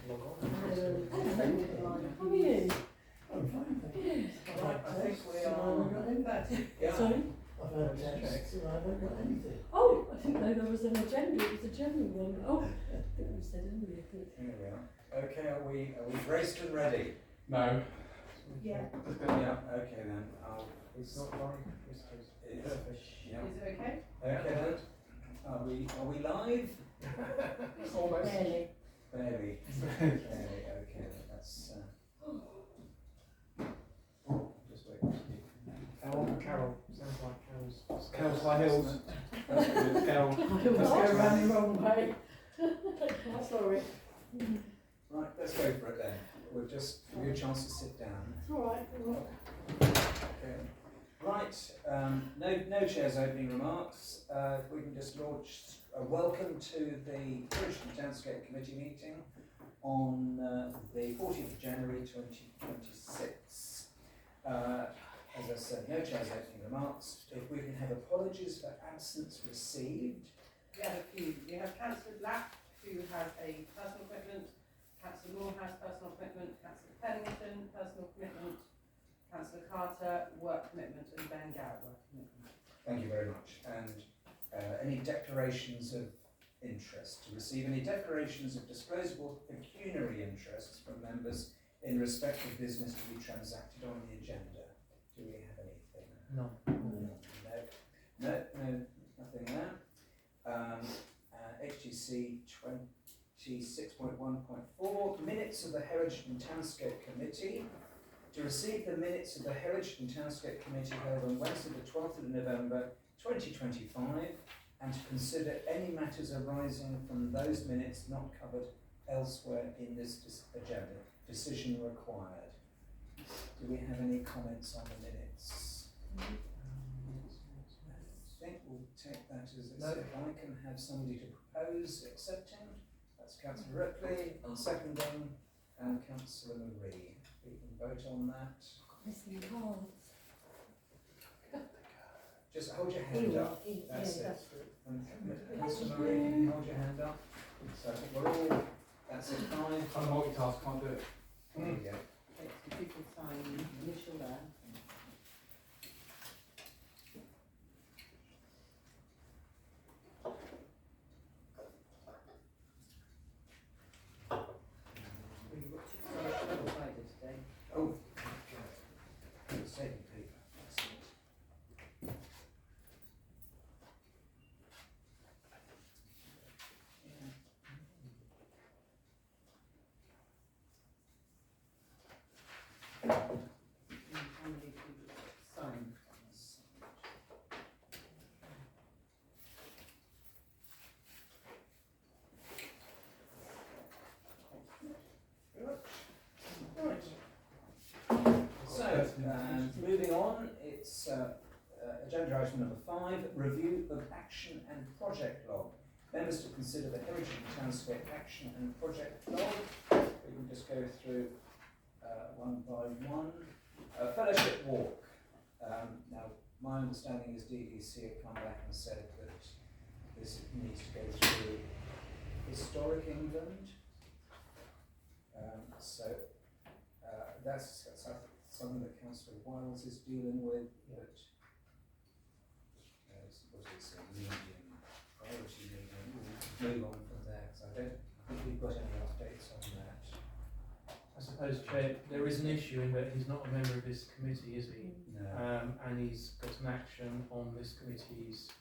log on. How are you? I'm fine, thank you. Right, I think we So I are. haven't got anything. Yeah. Sorry? I've had texts and I haven't got anything. Oh, I didn't know there was an agenda. It was a general one. Oh, I think we said earlier. Here we are. Okay, are we braced and ready? No. Yeah. Yeah. Okay then. It's not like it's Yeah. Is it okay? Okay then. Are we live? almost. Barely. Barely. Okay. That's. Just wait. Carol. Sounds like Carol's High Hills. Carol. Let's go around the wrong way. Sorry. Right, let's go for it then. We'll just give you a chance to sit down. It's all right. Okay. Right, no chair's opening remarks. We can just launch a welcome to the Heritage Townscape Committee meeting on the 14th of January 2026. As I said, no chair's opening remarks. If we can have apologies for absence received. We have a few. We have Councillor Black, who has a personal commitment, Councillor Morehouse, personal commitment, Councillor Pennington, personal commitment, Councillor Carter, work commitment, and Ben Garrett, work commitment. Thank you very much. And any declarations of interest? To receive any declarations of disclosable pecuniary interests from members in respect of business to be transacted on the agenda. Do we have anything? No. No, nothing there. HTC 26.1.4, minutes of the Heritage and Townscape Committee. To receive the minutes of the Heritage and Townscape Committee held on Wednesday the 12th of November 2025 and to consider any matters arising from those minutes not covered elsewhere in this agenda. Decision required. Do we have any comments on the minutes? I think we'll take that as if I can have somebody to propose accepting. That's Councillor Ripley, and seconding, and Councillor Marie. We can vote on that. Missing cards. Just hold your hand up. That's it. And Councillor Marie, hold your hand up. So I think we're all, that's it, fine. I'm multitask, can't do it. There you go. Okay, so people sign initial there. Oh, saving paper. Excellent. Sign. Right. So, moving on, it's agenda item number 5, review of action and project log. Members to consider the Heritage and Townscape action and project log. We can just go through one by one. Fellowship walk. Now, my understanding is DDC have come back and said that this needs to go through historic England. That's something that Councillor Wiles is dealing with, but what is it, medium, priority medium, we'll move on from there, because I don't think we've got any updates on that. I suppose, Chair, there is an issue in that he's not a member of this committee, is he? No. And he's got an action on this committee's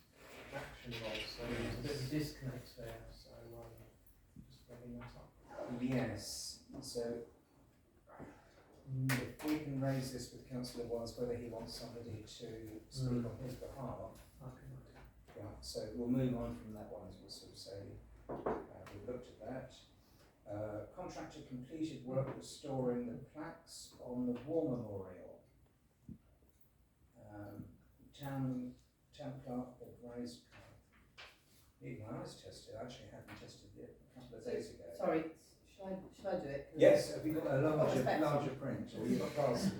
action log, so there's a bit of a disconnect there, so just bringing that up. Yes, so if we can raise this with Councillor Wiles, whether he wants somebody to speak on his behalf. Yeah, so we'll move on from that one, as we'll sort of say, we've looked at that. Contractor completed work restoring the plaques on the War Memorial. Town clerk advised, need my eyes tested, I actually had them tested a couple of days ago. Sorry, should I do it? Yes, have you got a larger print, or you've got glasses?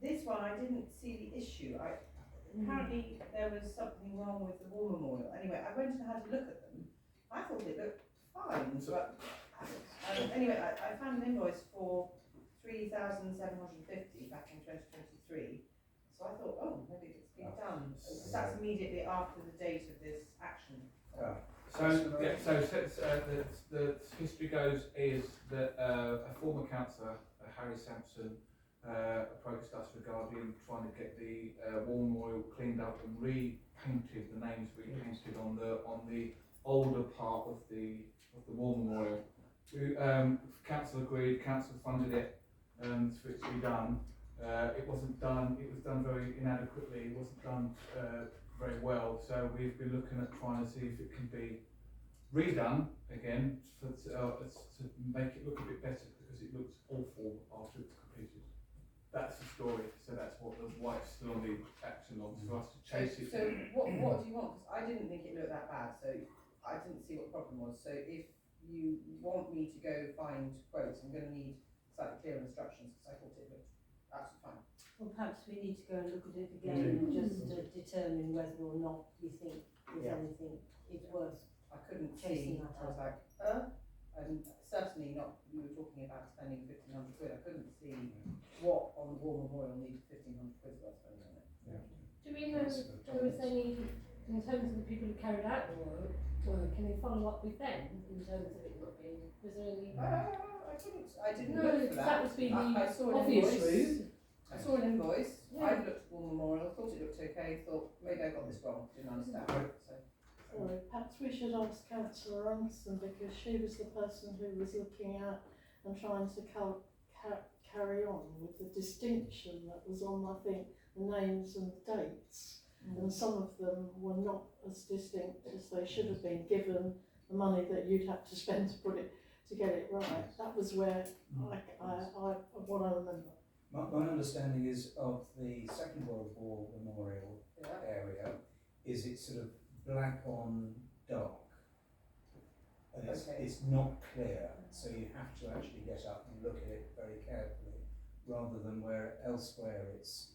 This one, I didn't see the issue. Apparently there was something wrong with the War Memorial. Anyway, I went and had a look at them. I thought it looked fine, but anyway, I found an invoice for £3,750 back in 2023. So I thought, oh, maybe it's been done. Because that's immediately after the date of this action. The history goes is that a former councillor, Harry Sampson, approached us regarding trying to get the war memorial cleaned up and repainted, the names repainted on the older part of the war memorial. Council agreed, council funded it for it to be done. It wasn't done, it was done very inadequately, it wasn't done very well, so we've been looking at trying to see if it can be redone again to make it look a bit better, because it looks awful after it's completed. That's the story, so that's why it's still on the action log, for us to chase it. So what do you want? Because I didn't think it looked that bad, so I didn't see what the problem was. So if you want me to go find quotes, I'm going to need slightly clearer instructions, because I thought it looked absolutely fine. Well, perhaps we need to go and look at it again and just determine whether or not we think there's anything it's worth. I couldn't Chasing see. that I was like, and certainly not. We were talking about spending £1,500. I couldn't see what on the war memorial needed £1,500 worth spending on it. Do we know if there was any, in terms of the people who carried out the work, can you follow up with them in terms of it not being, was there any? I couldn't. I didn't No, look for because that. that would be the I saw an obvious invoice. route. I saw an invoice. Yeah. I looked at war memorial. Thought it looked okay. Thought maybe I got this wrong. Didn't understand. So. Sorry, perhaps we should ask Councillor Anderson, because she was the person who was looking at and trying to carry on with the distinction that was on, I think, the names and dates. And some of them were not as distinct as they should have been, given the money that you'd have to spend to get it right. That was where what I remember. My understanding is of the Second World War memorial area is it's sort of black on dark, and it's not clear, so you have to actually get up and look at it very carefully, rather than where elsewhere it's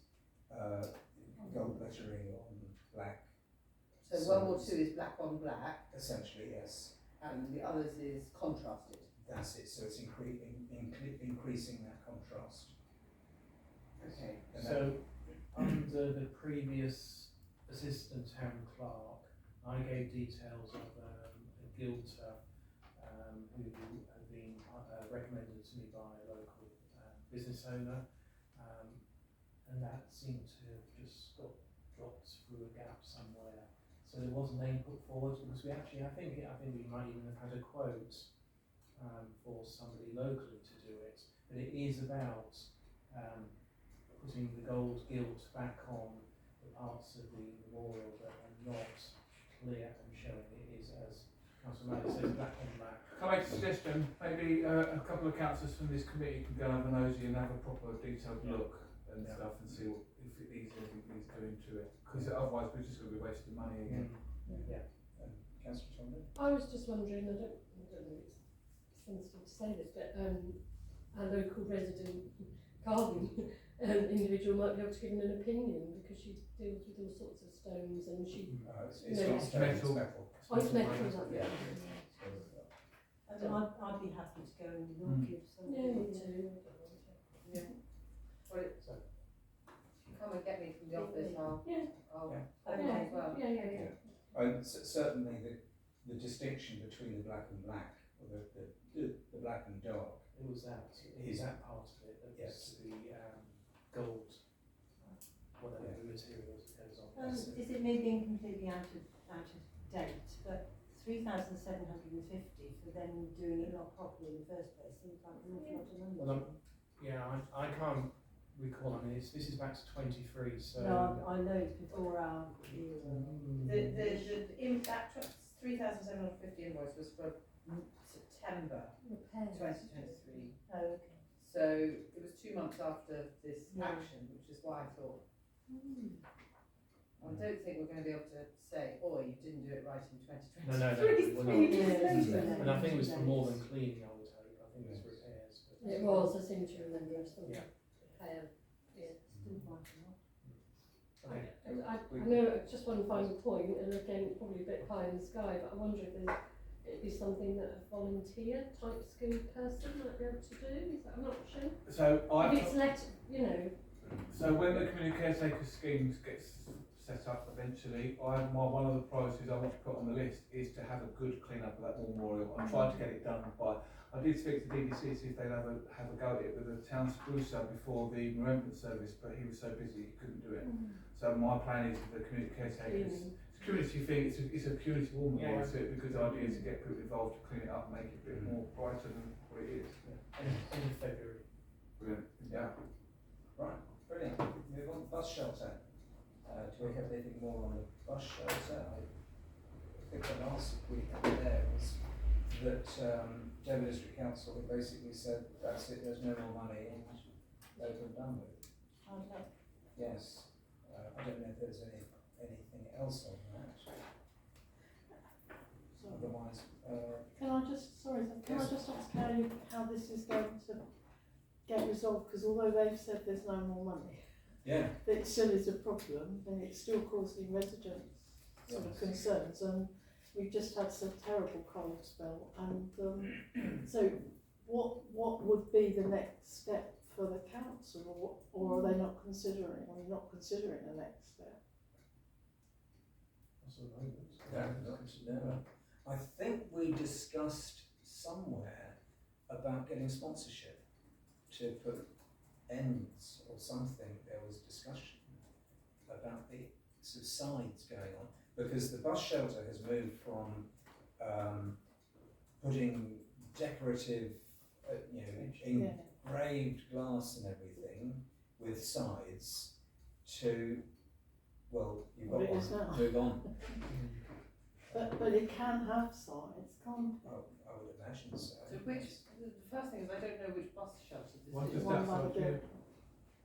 gold lettering on black. So World War II is black on black. Essentially, yes. And the others is contrasted. That's it. So it's increasing that contrast. Okay. And So, under the previous assistant town clerk, I gave details of a guilder who had been recommended to me by a local business owner, and that seemed to have just got dropped through a gap somewhere. So there was a name put forward, because we actually, I think we might even have had a quote for somebody locally to do it. But it is about putting the gold gilt back on the parts of the memorial that are not clear and showing it is, as Councillor Malley says, black on black. Can I make a suggestion? Maybe a couple of councillors from this committee can go and have a nosy and have a proper detailed look and stuff, and see if it needs anything needs going to it. Because otherwise we're just going to be wasting money again. Councillor Tomlin? I was just wondering, I don't know if it's sensible to say this, but our local resident carving individual might be able to give an opinion, because she deals with all sorts of stones, and she. It's No, not it's stone, metal. it's metal. Oh, it's metal. Yeah. I'd be happy to go and look if somebody Yeah, wants to. Yeah. Well, come and get me from the office. I'll Yeah. as well. Yeah. Certainly the distinction between the black and black, or the black and dark. It was that part of it, that was the gold, whatever the materials it goes on. Is it me being completely out of date? But 3,750 for them doing it not properly in the first place seems like an awful lot of money. Well, I can't recall. I mean, this is back to 23, so. No, I know it's before our era. That 3,750 invoice was for September Repairs. 2023. Oh, okay. So it was 2 months after this action, which is why I thought. I don't think we're going to be able to say, oh, you didn't do it right in 2023. No, we're not. Yeah. And I think it was for more than cleaning, I would hope. I think it was repairs. But It was, I seem to remember something. Yeah. Still quite a lot. Okay. I know, just one final point, and again, it's probably a bit pie in the sky, but I wonder if there's it'd be something that a volunteer type skilled person might be able to do? Is that an option? So If it's let, you know, So when the community caretaker schemes gets set up eventually, one of the priorities I want to put on the list is to have a good clean up of that war memorial. I'm trying to get it done by, I did speak to DDC to see if they'd have a go at it with the town sprucer before the remembrance service, but he was so busy he couldn't do it. So my plan is the community caretakers, it's a community thing, it's a community war memorial, so it'd be a good idea to get people involved to clean it up and make it a bit more brighter than what it is. End of February. Brilliant. Yeah. Right, brilliant. Move on, bus shelter. Do we have anything more on the bus shelter? I think the last we had there was that Dover District Council had basically said, that's it, there's no more money, and they've been done with. Okay. Yes. I don't know if there's anything else on that. So, Otherwise, can I just ask how this is going to get resolved? Because although they've said there's no more money, yeah. it still is a problem, and it's still causing residents sort of concerns. And we've just had some terrible cold spell, and so what would be the next step for the council, or are they not considering? Are you not considering the next step? No. I think we discussed somewhere about getting sponsorship to put ends or something. There was discussion about the sort of sides going on, because the bus shelter has moved from putting decorative, engraved glass and everything with sides to, well, you've got What it one, is now. move on. But it can have sides, can't it? Oh, I would imagine so. So the first thing is I don't know which bus shelter this What is. does One that by sound the to you?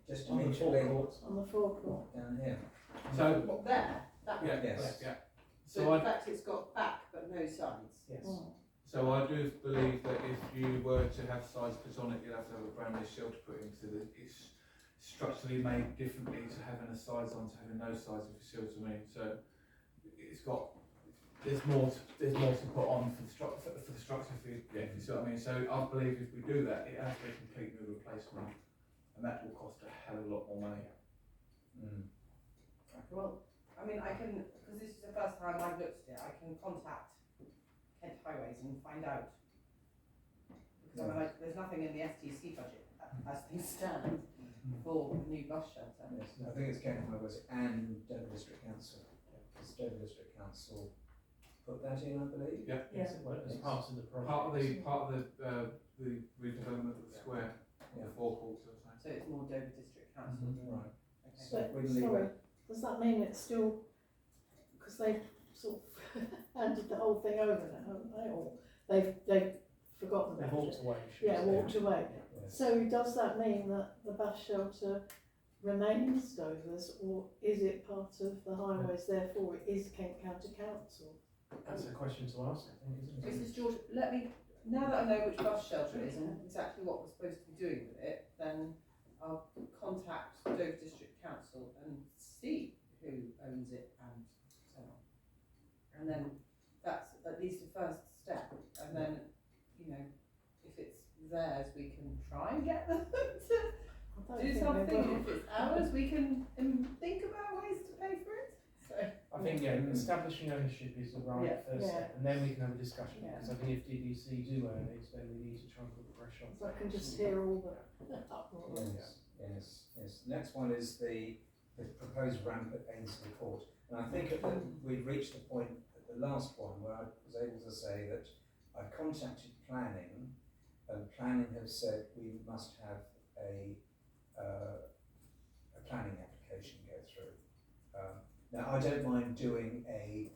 Just On the immediately forecourt. on the forecourt. down here. So, What, there? That one? yeah, Yes. yeah. So So in fact it's got back but no sides. Yes. Oh. So I do believe that if you were to have sides put on it, you'd have to have a brand new shelter put in, so that it's structurally made differently to having the sides on to having no sides, if you see what I mean. So it's got, there's more to put on for the structure, if you see what I mean. So I believe if we do that, it has to be a complete new replacement, and that will cost a hell of a lot more money. Well, I mean I can, because this is the first time I've looked at it, I can contact Kent Highways and find out. Because I mean, there's nothing in the STC budget as things stand for a new bus shelter. Yes, I think it's Kent Highways and Dover District Council. Because Dover District Council put that in, I believe. Yeah. Yes, it was part of the project. Part of the redevelopment of the square, Yeah. the forecourt, so to say. So it's more Dover District Council. Right. Okay. So But, we can leave sorry, it. does that mean it's still, because they've sort of handed the whole thing over now, haven't they? Or they've forgotten They've about walked it? away. Yeah, walked away. Yes. So does that mean that the bus shelter remains Dover's, or is it part of the highways, therefore it is Kent County Council? That's a question to ask, I think, isn't it? Mrs. George, let me, now that I know which bus shelter it is and exactly what we're supposed to be doing with it, then I'll contact Dover District Council and see who owns it and so on. And then that's at least a first step, and then, you know, if it's theirs, we can try and get them to I don't do think something. they will. If it's ours, we can think about ways to pay for it. So, I think, establishing ownership is the right Yeah. first step, and then we can have a discussion, Yeah. because I think if DDC do own it, then we need to try and put pressure on. So I can just hear all the uproar. Yes. Next one is the proposed ramp at Ainslie Court. And I think we've reached the point at the last one where I was able to say that I contacted planning, and planning have said we must have a planning application go through. Now I don't mind doing a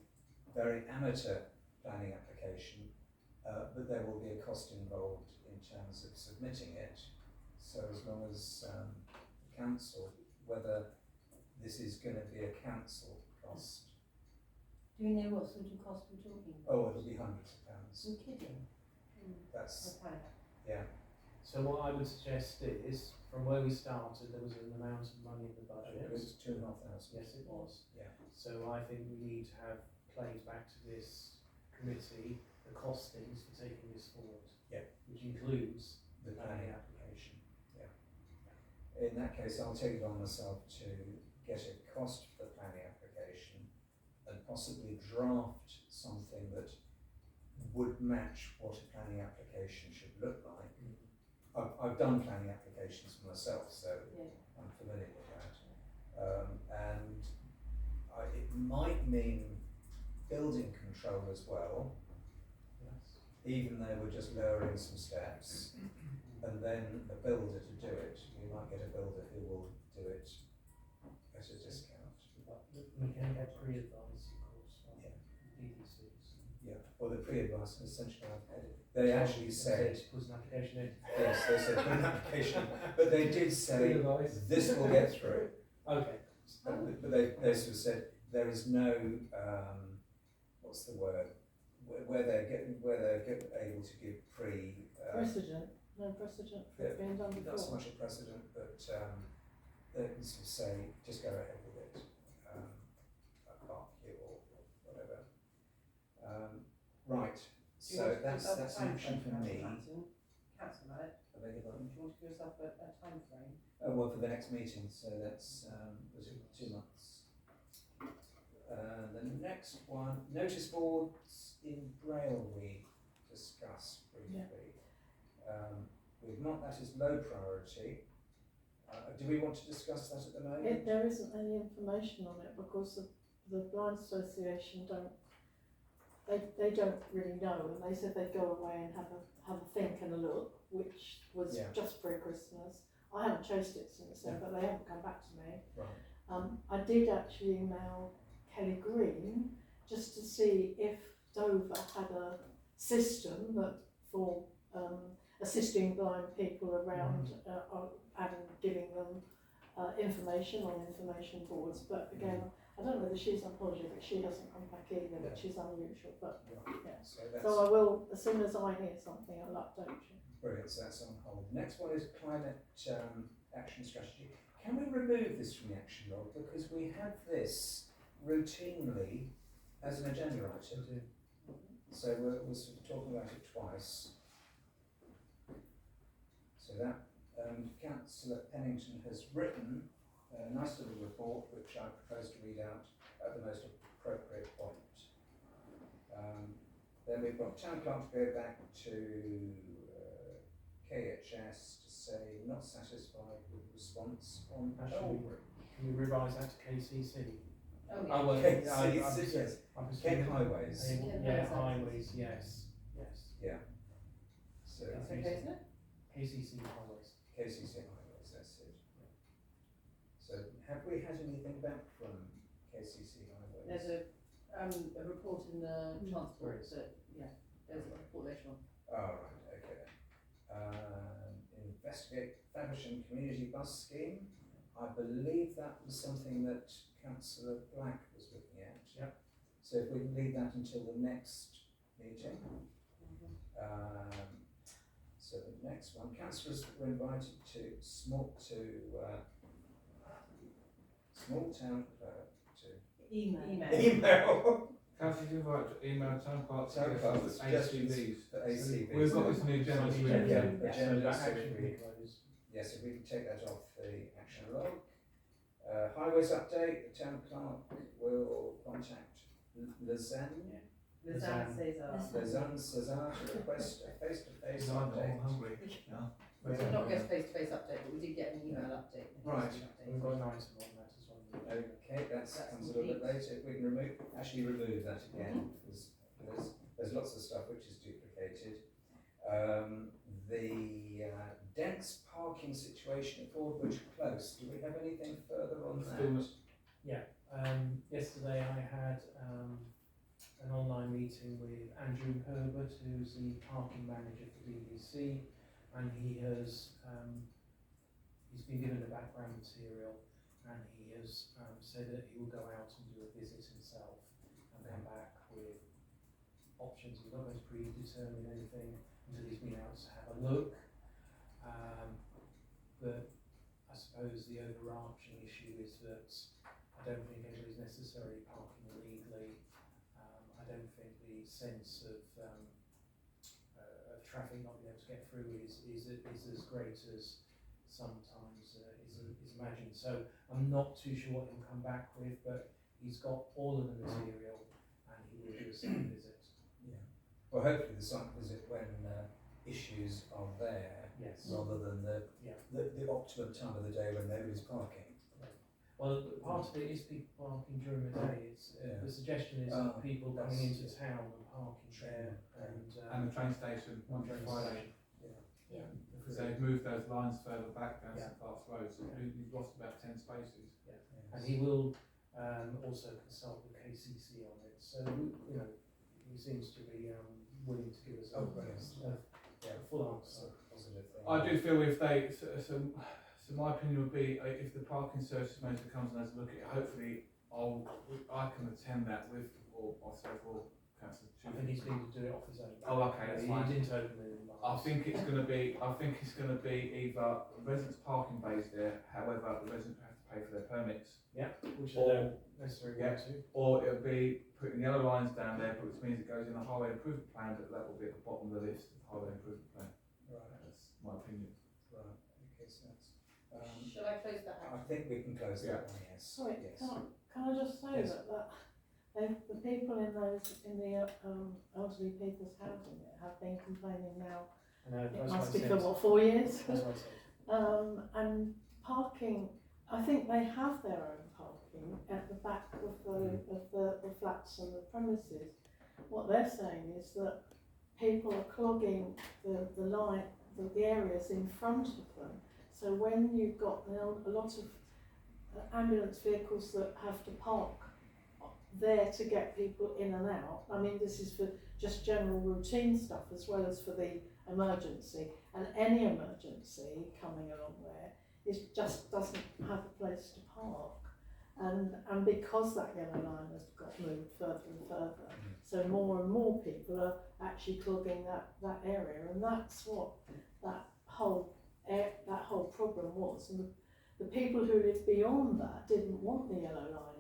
very amateur planning application, but there will be a cost involved in terms of submitting it. So as long as the council, whether this is going to be a council cost, Do you know what sort of cost we're talking about? oh, it'll be hundreds of pounds. You're kidding. That's, okay. yeah. So what I would suggest is, from where we started, there was an amount of money in the budget. It was 2,500. Yes, it was. Yeah. So I think we need to have played back to this committee a the costings for taking this forward. Yeah. Which includes The planning planning application, yeah. In that case, I'll take it on myself to get a cost for the planning application and possibly draft something that would match what a planning application should look like. I've done planning applications for myself, so Yeah. I'm familiar with that. And it might mean building control as well, Yes. even though we're just lowering some steps, and then a builder to do it. We might get a builder who will do it at a discount. But we can get pre-advice, of course, from Yeah. DDCs. Yeah, well, the pre-advice, essentially, they actually said, Put an application in. yes, they said put an application, but they did say, Pre-advice. this will get through. Okay. But they sort of said, there is no, what's the word, where they're able to give Precedent, no precedent for it being done not so before. much a precedent, but they can sort of say, just go ahead with it, I can't hear or whatever. Right, Do you so want to that's give an yourself a action for timeframe, me. Councillor Mallet, I beg your pardon? do you want to give yourself a time frame? Well, for the next meeting, so that's, was it 2 months? The next one, notice boards in Braille we discussed briefly. We've marked that as low priority. Do we want to discuss that at the moment? There isn't any information on it because the Blind Association they don't really know, and they said they'd go away and have a think and a look, which was Yeah. just pre-Christmas. I haven't chased it since then, but they haven't come back to me. Right. I did actually email Kelly Green just to see if Dover had a system that for assisting blind people around and giving them information on information boards. But again, I don't know whether she's on holiday, but she hasn't come back either, which is unusual. But yeah. So that's So I will, as soon as I hear something, I'll update you. brilliant, so that's on hold. Next one is climate action strategy. Can we remove this from the action log? Because we have this routinely as an agenda item. So we're sort of talking about it twice. So that Councillor Pennington has written a nice little report which I propose to read out at the most appropriate point. Then we've got Town Clerk to go back to KHS to say not satisfied with response on Actually, can we revise that to KCC? Oh, Oh, well, Kent yeah, I'm yes. I'm Kent assuming- Highways. Yeah, highways, yes, yes. Yeah. So It's okay, isn't it? KCC highways. KCC Highways, that's it. So have we had anything back from KCC Highways? There's a report in the transport that, yeah, there's a report later on. Oh, right, okay. Investigate Faversham Community Bus Scheme. I believe that was something that Councillor Black was looking at. Yep. So if we can leave that until the next meeting. So the next one, councillors were invited to small town clerk to email. Councillor, do you invite email town clerk Town clerk with suggestions ACVs? for ACVs. We've got this on the agenda. Yeah. So Agenda, that so action we- can be closed. Yes, if we can take that off the action log. Highways update, the town clerk will contact Lausanne Cesar to request a face-to-face update. hungry. We did not get a face-to-face update, but we did get an email update. Right. We've got an item on that as well. Okay, that That's comes a little bit complete. later. If we can remove that again, because there's lots of stuff which is duplicated. The dense parking situation at Fordbridge Close, do we have anything further on that? Yesterday I had an online meeting with Andrew Herbert, who's the parking manager for DDC, and he has he's been given the background material, and he has said that he will go out and do a visit himself and come back with options. He's not going to predetermine anything until he's been out to have a look. But I suppose the overarching issue is that I don't think anybody's necessarily parking illegally. I don't think the sense of traffic not being able to get through is as great as sometimes is imagined. So I'm not too sure what he'll come back with, but he's got all of the material and he will do a site visit. Yeah. Well, hopefully the site visit when issues are there, Yes. rather than the optimum time of the day when nobody's parking. Well, part of it is people parking during the day. It's the suggestion is that people coming into town and parking there, and And the train station, one train Friday. yeah. So they've moved those lines further back down Yeah. St Park's Road, so we've lost about 10 spaces. And he will also consult with KCC on it. So you know, he seems to be willing to give us a full answer. Positive thing. I do feel if they, so my opinion would be if the parking services manager comes and has a look at it, hopefully I can attend that with, or myself or Councillor I think he's going to do it off his own. Oh, okay, that's fine. He didn't open it. I think it's going to be either residents' parking bays there, however, the residents have to pay for their permits. Yeah, which they don't necessarily want to. Or it'll be putting yellow lines down there, but which means it goes in the highway improvement plan, but that will be at the bottom of the list of the highway improvement plan. Right. That's my opinion. Right. Okay, so that's. Shall I close that I out? think we can close that one. Yes. Sorry, Yes. can I just say Yes. the people in the elderly people's housing that have been complaining now, it must be for what, 4 years? That's what I said. And parking, I think they have their own parking at the back of the flats and the premises. What they're saying is that people are clogging the areas in front of them. So when you've got a lot of ambulance vehicles that have to park there to get people in and out, I mean this is for just general routine stuff as well as for the emergency, and any emergency coming along there just doesn't have a place to park, and because that yellow line has got moved further and further, so more and more people are actually clogging that area, and that's what that whole problem was. And the people who lived beyond that didn't want the yellow line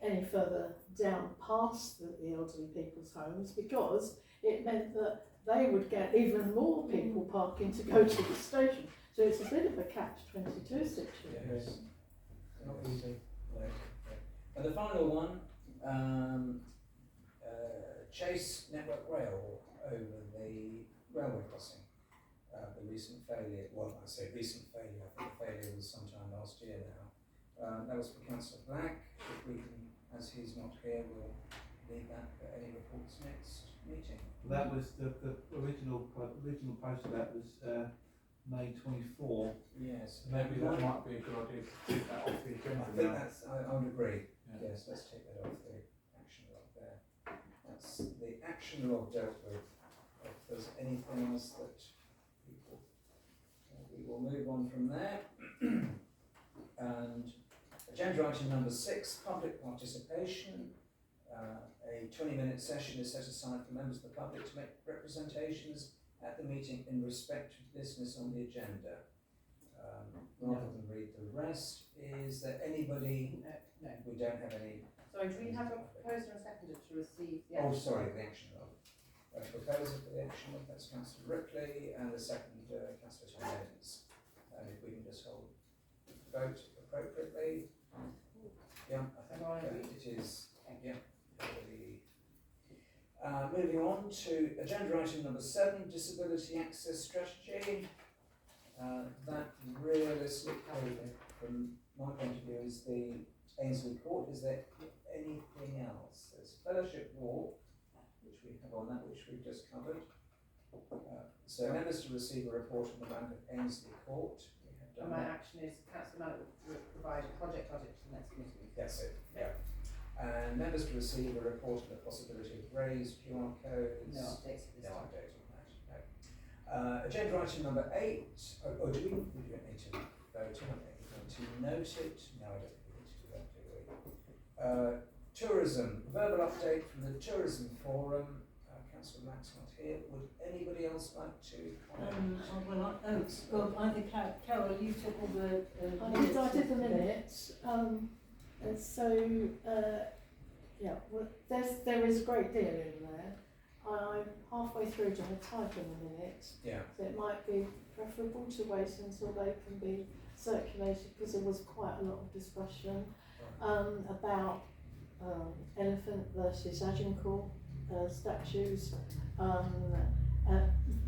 any further down past the elderly people's homes, because it meant that they would get even more people parking to go to the station. So it's a bit of a catch-22 situation. Yes. Not easy. No. And the final one, Chase Network Rail over the railway crossing. The recent failure, well I say recent failure, I think the failure was sometime last year now. That was for Councillor Black. If we can, as he's not here, we'll leave that for any reports next meeting. That was the original post of that was May 24. Yes. Maybe that might be a good idea to take that off the agenda. I think that's, I would agree. Yeah. Yes, let's take that off the action log there. That's the action log dealt with. If there's anything else that people, we will move on from there. And agenda item number 6, public participation. A 20-minute session is set aside for members of the public to make representations at the meeting in respect to business on the agenda. Rather than read the rest, is there anybody? No. We don't have any. Sorry, do we have a proposer and seconder to receive the Oh, action? sorry, the action log. A proposer for the action log, that's Councillor Ripley, and the second, Councillor Tom Evans. And if we can just hold the vote appropriately. Yeah, I think it is. Yeah. Moving on to agenda item number 7, disability access strategy. That realistically, from my point of view, is the Ainsley Court. Is there anything else? There's Fellowship Walk, which we have on that, which we've just covered. So members to receive a report on the rank of Ainsley Court. We have done And my that. action is Councillor Mallett will provide a project budget to the next meeting. That's it. Yeah. And members to receive a report on the possibility of raised QR codes. No updates at this No time. update on that. No. Agenda item number 8. Do we don't need to vote on it? We need to note it. No, I don't think we need to do that, do we? Tourism. Verbal update from the Tourism Forum. Councillor Max not here. Would anybody else like to comment? I think Carol, you took all the I did the minutes. And so, yeah, well, there is a great deal in there. I'm halfway through to her type in a minute, Yeah. so it might be preferable to wait until they can be circulated, because there was quite a lot of discussion about elephant versus Agincourt statues.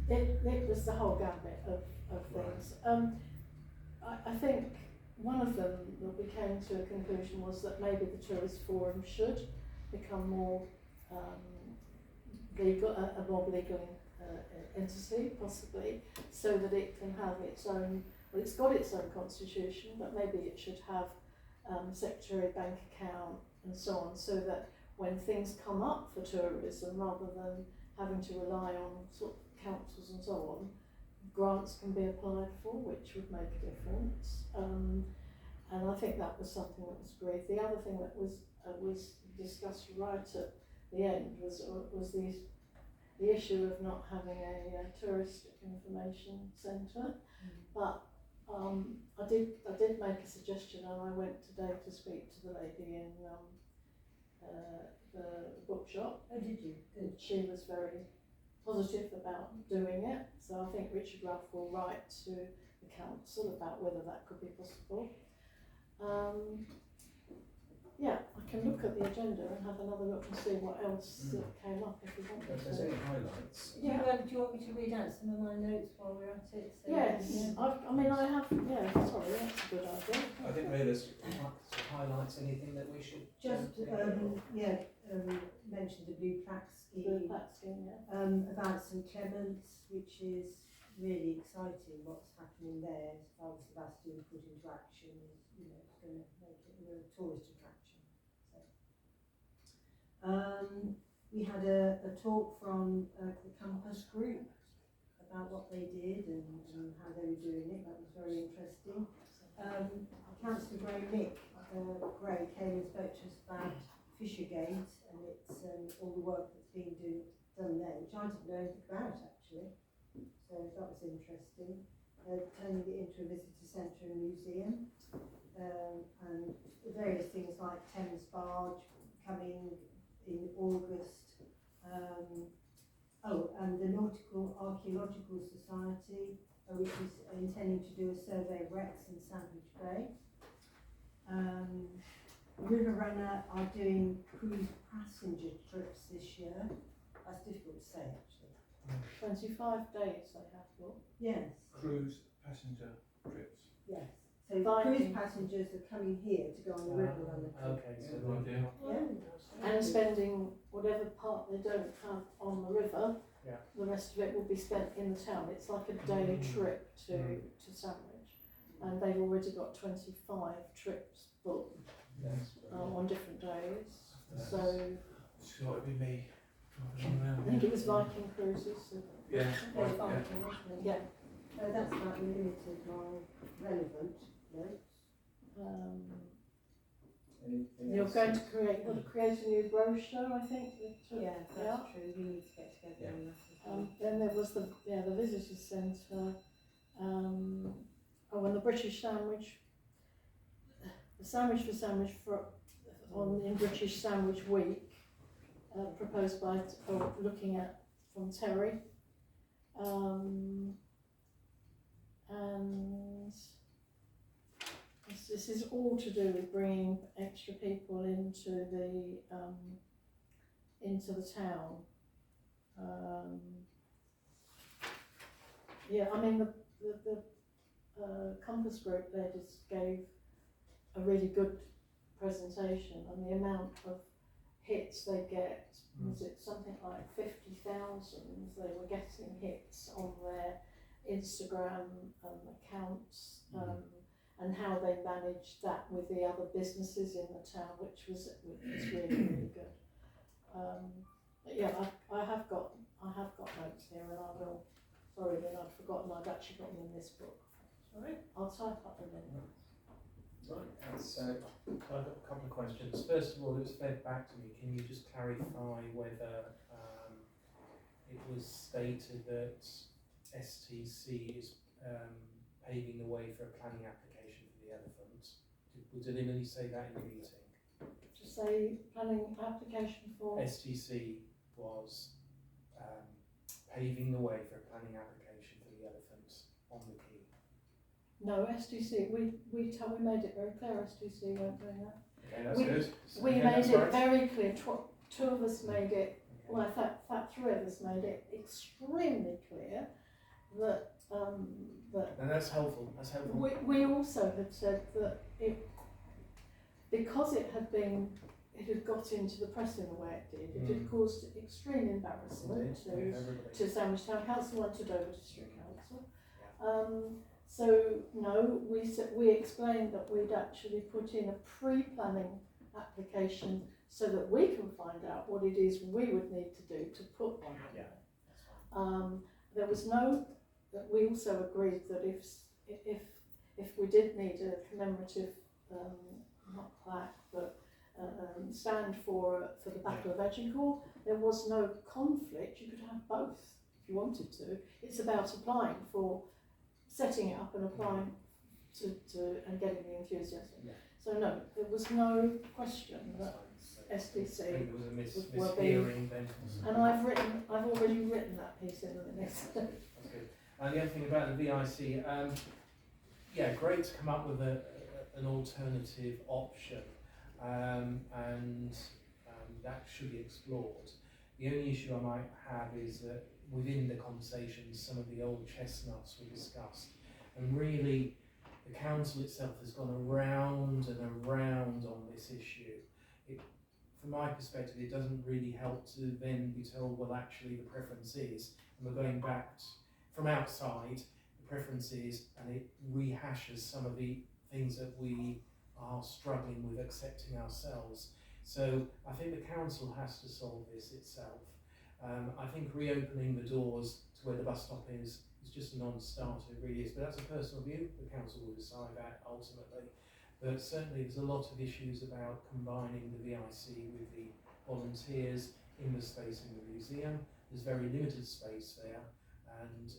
It was the whole gambit of things. I think one of them that we came to a conclusion was that maybe the tourist forum should become more legal, a more legal entity, possibly, so that it can have its own, well, it's got its own constitution, but maybe it should have secretary, bank account, and so on, so that when things come up for tourism, rather than having to rely on sort of councils and so on, grants can be applied for, which would make a difference. And I think that was something that was agreed. The other thing that was discussed right at the end was the issue of not having a touristic information centre. But I did make a suggestion, and I went today to speak to the lady in the bookshop. Oh, did you? And she was very positive about doing it. So I think Richard Ruff will write to the council about whether that could be possible. Yeah, I can look at the agenda and have another look and see what else that came up if you want me If there's to. any highlights. Do you want me to read out some of my notes while we're at it? So, Yes, yeah. I have, yeah, sorry, that's a good idea. I think realistically, highlights anything that we should Just, think about. mention the blue plaque The scheme, plaque scheme, yeah. about St Clements, which is really exciting. What's happening there, as far as Sebastian put into action, is, you know, it's going to make it a real tourist attraction. So, we had a talk from the Campus Group about what they did and how they were doing it. That was very interesting. Councillor Gray came and spoke to us about Fishergate, and it's all the work that's been done there, which I didn't know anything about actually. So that was interesting. Turning it into a visitor centre and museum, and various things like Thames Barge coming in August. And the Nautical Archaeological Society, which is intending to do a survey of wrecks in Sandwich Bay. River Runner are doing cruise passenger trips this year. That's difficult to say actually. 25 days they have booked. Yes. Cruise passenger trips. Yes. So Viking. cruise passengers are coming here to go on the River Runner trip. Okay, so Good idea. Yeah. And spending whatever part they don't have on the river, Yeah. the rest of it will be spent in the town. It's like a day trip to Sandwich, and they've already got 25 trips booked Yes. on different days. Yes. So It's got to be me driving around. I think it was Viking cruises. So Yeah. Very Right, yeah. Viking, wasn't it? yeah. So that's about the limited my relevant notes. Anything You're else? going to create a new brochure, I think. Yeah, Yeah. that's true. We need to get together on that as well. Then there was the visitor centre. And the British sandwich. The sandwich for sandwich in British Sandwich Week, proposed by looking at from Terry, and this is all to do with bringing extra people into the town. I mean the Compass Group there just gave a really good presentation, and the amount of hits they get, was it something like 50,000 they were getting hits on their Instagram accounts, and how they managed that with the other businesses in the town, which was really, really good. But yeah, I have got notes here, and I will, sorry Lynn, I'd forgotten, I'd actually got them in this book. Sorry, I'll type up the minutes. Right, so I've got a couple of questions. First of all, it was fed back to me. Can you just clarify whether it was stated that STC is paving the way for a planning application for the elephant? Did anybody say that in the meeting? To say planning application for STC was paving the way for a planning application for the elephants on the quay. No, STC, we made it very clear STC weren't doing that. Okay, that's We- good. We Okay, made that's it right. very clear, two of us made it, Okay. well, in fact, three of us made it extremely clear that, And that's helpful. That's helpful. we also had said that because it had got into the press in the way it did, it had caused extreme embarrassment Indeed. Yeah, everybody. to Sandwich Town Council and to Dover District Council. So no, we explained that we'd actually put in a pre-planning application so that we can find out what it is we would need to do to put one in Yeah, there. that's fine. There was no, that we also agreed that if we did need a commemorative, not plaque, but stand for the Battle of Edgincourt, there was no conflict. You could have both if you wanted to. It's about applying for, setting it up and applying to and getting the enthusiasm. Yeah. So no, there was no question that That's fine. I STC, think there was a were mishearing then. and I've already written that piece in the minutes. That's good. That's good. And the other thing about the VIC, yeah, great to come up with an alternative option, and that should be explored. The only issue I might have is that within the conversations, some of the old chestnuts were discussed, and really the council itself has gone around and around on this issue. From my perspective, it doesn't really help to then be told, well, actually the preference is, and we're going back from outside, the preference is, and it rehashes some of the things that we are struggling with accepting ourselves. So I think the council has to solve this itself. I think reopening the doors to where the bus stop is just a non-starter, it really is. But that's a personal view, the council will decide that ultimately. But certainly there's a lot of issues about combining the VIC with the volunteers in the space in the museum. There's very limited space there, and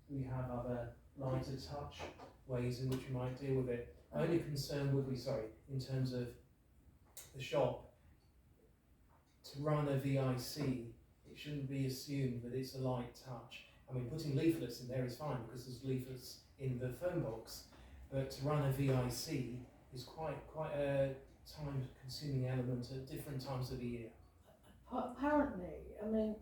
we have other lighter touch ways in which we might deal with it. My only concern would be, in terms of the shop, to run a VIC, it shouldn't be assumed that it's a light touch. I mean, putting leaflets in there is fine because there's leaflets in the phone box, but to run a VIC is quite a time-consuming element at different times of the year. Apparently, I mean,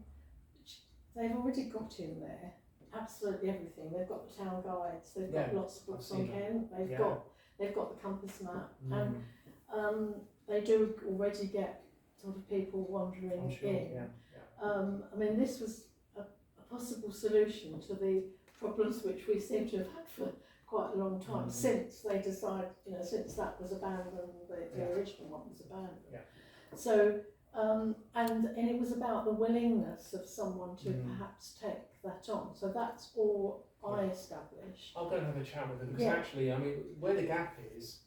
they've already got in there absolutely everything. They've got the town guides, they've got lots of books on Kent, they've got the compass map, and they do already get sort of people wandering in. I mean, this was a possible solution to the problems which we seem to have had for quite a long time since they decided, since that was abandoned, the original one was abandoned. Yeah. So, and it was about the willingness of someone to perhaps take that on. So that's all I established. I'll go and have a chat with them because actually, I mean, where the gap is,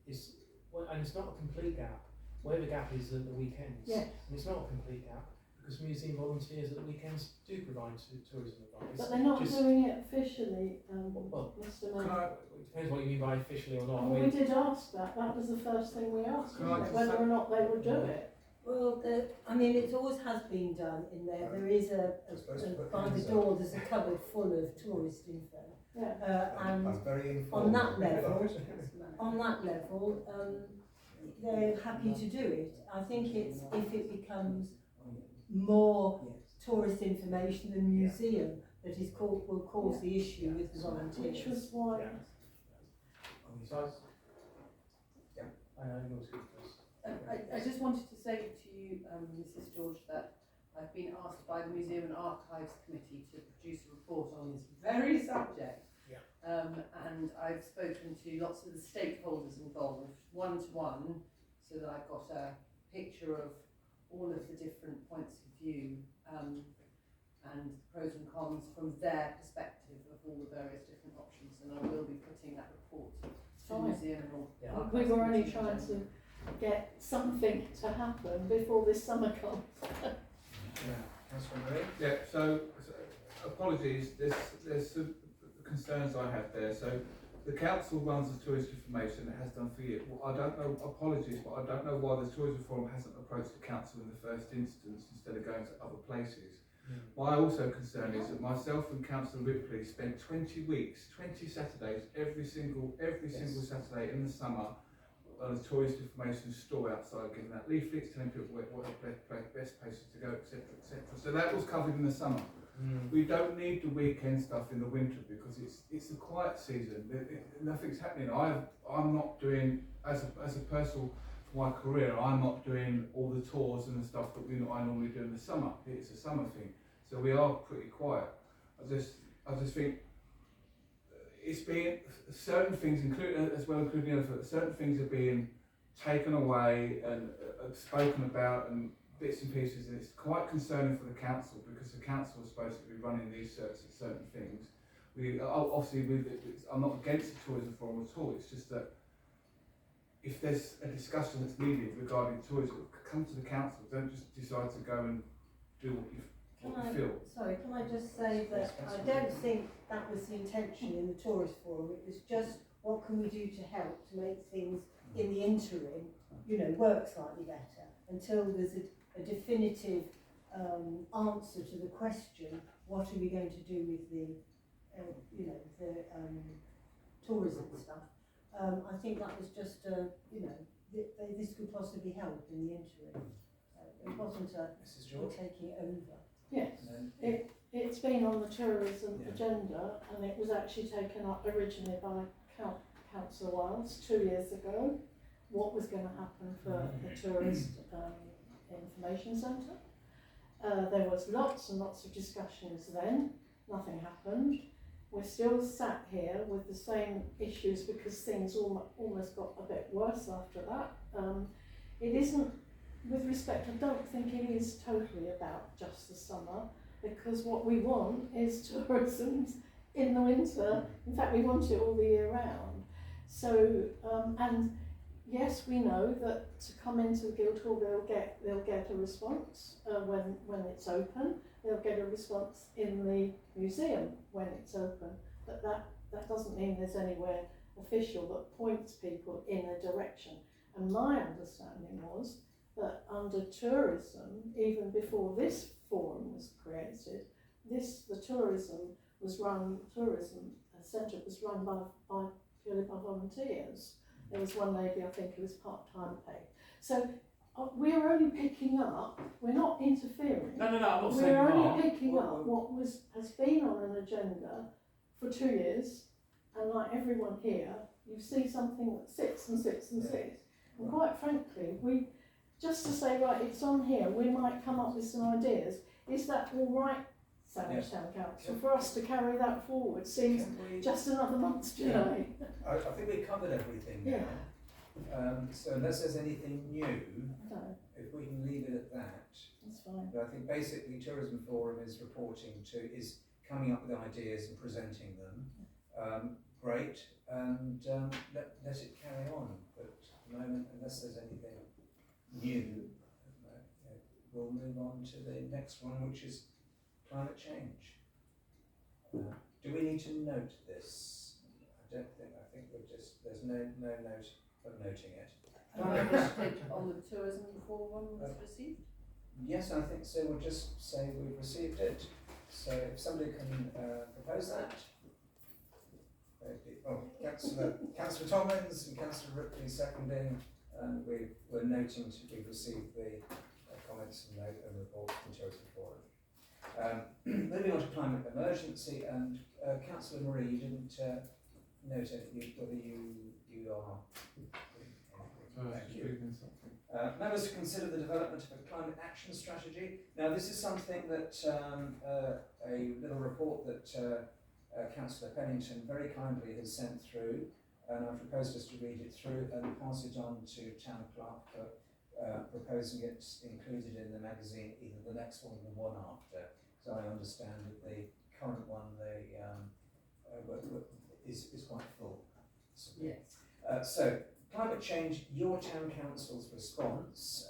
and it's not a complete gap. Where the gap is at the weekends, and it's not a complete gap because museum volunteers at the weekends do provide tourism advice. But they're not doing it officially, Mr. Mayor. It depends what you mean by officially or not. Well, we did ask that. That was the first thing we asked, whether or not they would do it. Well, I mean, it always has been done in there. There is by the door, there's a cupboard full of tourist info. Yeah. And on that level, they're happy to do it. I think it's if it becomes more tourist information than museum that will cause the issue with the volunteers. Which was why. I just wanted to say to you, Mrs. George, that I've been asked by the Museum and Archives Committee to produce a report on this very subject. And I've spoken to lots of the stakeholders involved, one-to-one, so that I've got a picture of all of the different points of view and pros and cons from their perspective of all the various different options. And I will be putting that report to the Museum and Archives. We were only trying to get something to happen before this summer comes. Yeah, so apologies, there's some concerns I have there. So the council runs the tourist information, it has done for years. Well, I don't know, apologies, but I don't know why the tourism forum hasn't approached the council in the first instance instead of going to other places. My also concern is that myself and Councillor Ripley spent 20 weeks, 20 Saturdays, every single Saturday in the summer on a tourist information store outside, giving out leaflets, telling people what the best places to go, etc., etc. So that was covered in the summer. We don't need the weekend stuff in the winter because it's a quiet season. Nothing's happening. I'm not doing, as a personal, for my career, I'm not doing all the tours and the stuff that I normally do in the summer. It's a summer thing. So we are pretty quiet. I just think it's being, certain things, including the other, certain things are being taken away and spoken about and bits and pieces, and it's quite concerning for the council because the council is supposed to be running these certain things. I'm not against the tourism forum at all. It's just that if there's a discussion that's needed regarding tourism, come to the council. Don't just decide to go and do what you feel. Sorry, can I just say that I don't think that was the intention in the tourist forum. It was just what can we do to help to make things in the interim, work slightly better until there's a definitive answer to the question, what are we going to do with the tourism stuff. I think that was just, this could possibly help in the interim. It wasn't we're taking it over. Yes, it's been on the tourism agenda, and it was actually taken up originally by Councillor Wiles 2 years ago. What was going to happen for the tourist information centre? There was lots and lots of discussions then. Nothing happened. We're still sat here with the same issues because things almost got a bit worse after that. It isn't, with respect, I don't think it is totally about just the summer, because what we want is tourism in the winter. In fact, we want it all the year round. So, and yes, we know that to come into the Guildhall, they'll get a response when it's open. They'll get a response in the museum when it's open, but that doesn't mean there's anywhere official that points people in a direction. And my understanding was that under tourism, even before this forum was created, the tourism centre was run purely by volunteers. There was one lady, I think, who was part-time paid. So we're only picking up, we're not interfering. No, I'm not saying We're only not. picking up what has been on an agenda for 2 years, and like everyone here, you see something that sits and sits and sits. And quite frankly, just to say, right, it's on here, we might come up with some ideas. Is that all right, Sandwich Town Council, for us to carry that forward? Seems just another month's journey. I think we covered everything now. So unless there's anything new, if we can leave it at that. That's fine. But I think basically Tourism Forum is coming up with ideas and presenting them. Great, and let it carry on. But at the moment, unless there's anything new, we'll move on to the next one, which is climate change. Do we need to note this? I think there's no note of noting it. On the tourism forum was received? Yes, I think so. We'll just say we've received it. So if somebody can propose that. Councillor Tomlins and Councillor Ripley seconding, and we're noting we've received the comments and report from the Tourism Forum. Moving on to climate emergency, and Councillor Marie, you didn't note whether you are. Thank you. Members to consider the development of a climate action strategy. Now, this is something that a little report that Councillor Pennington very kindly has sent through, and I've proposed us to read it through and pass it on to Town Clerk for proposing it included in the magazine, either the next one or the one after. So I understand that the current one is quite full. Yes. So, climate change, your town council's response.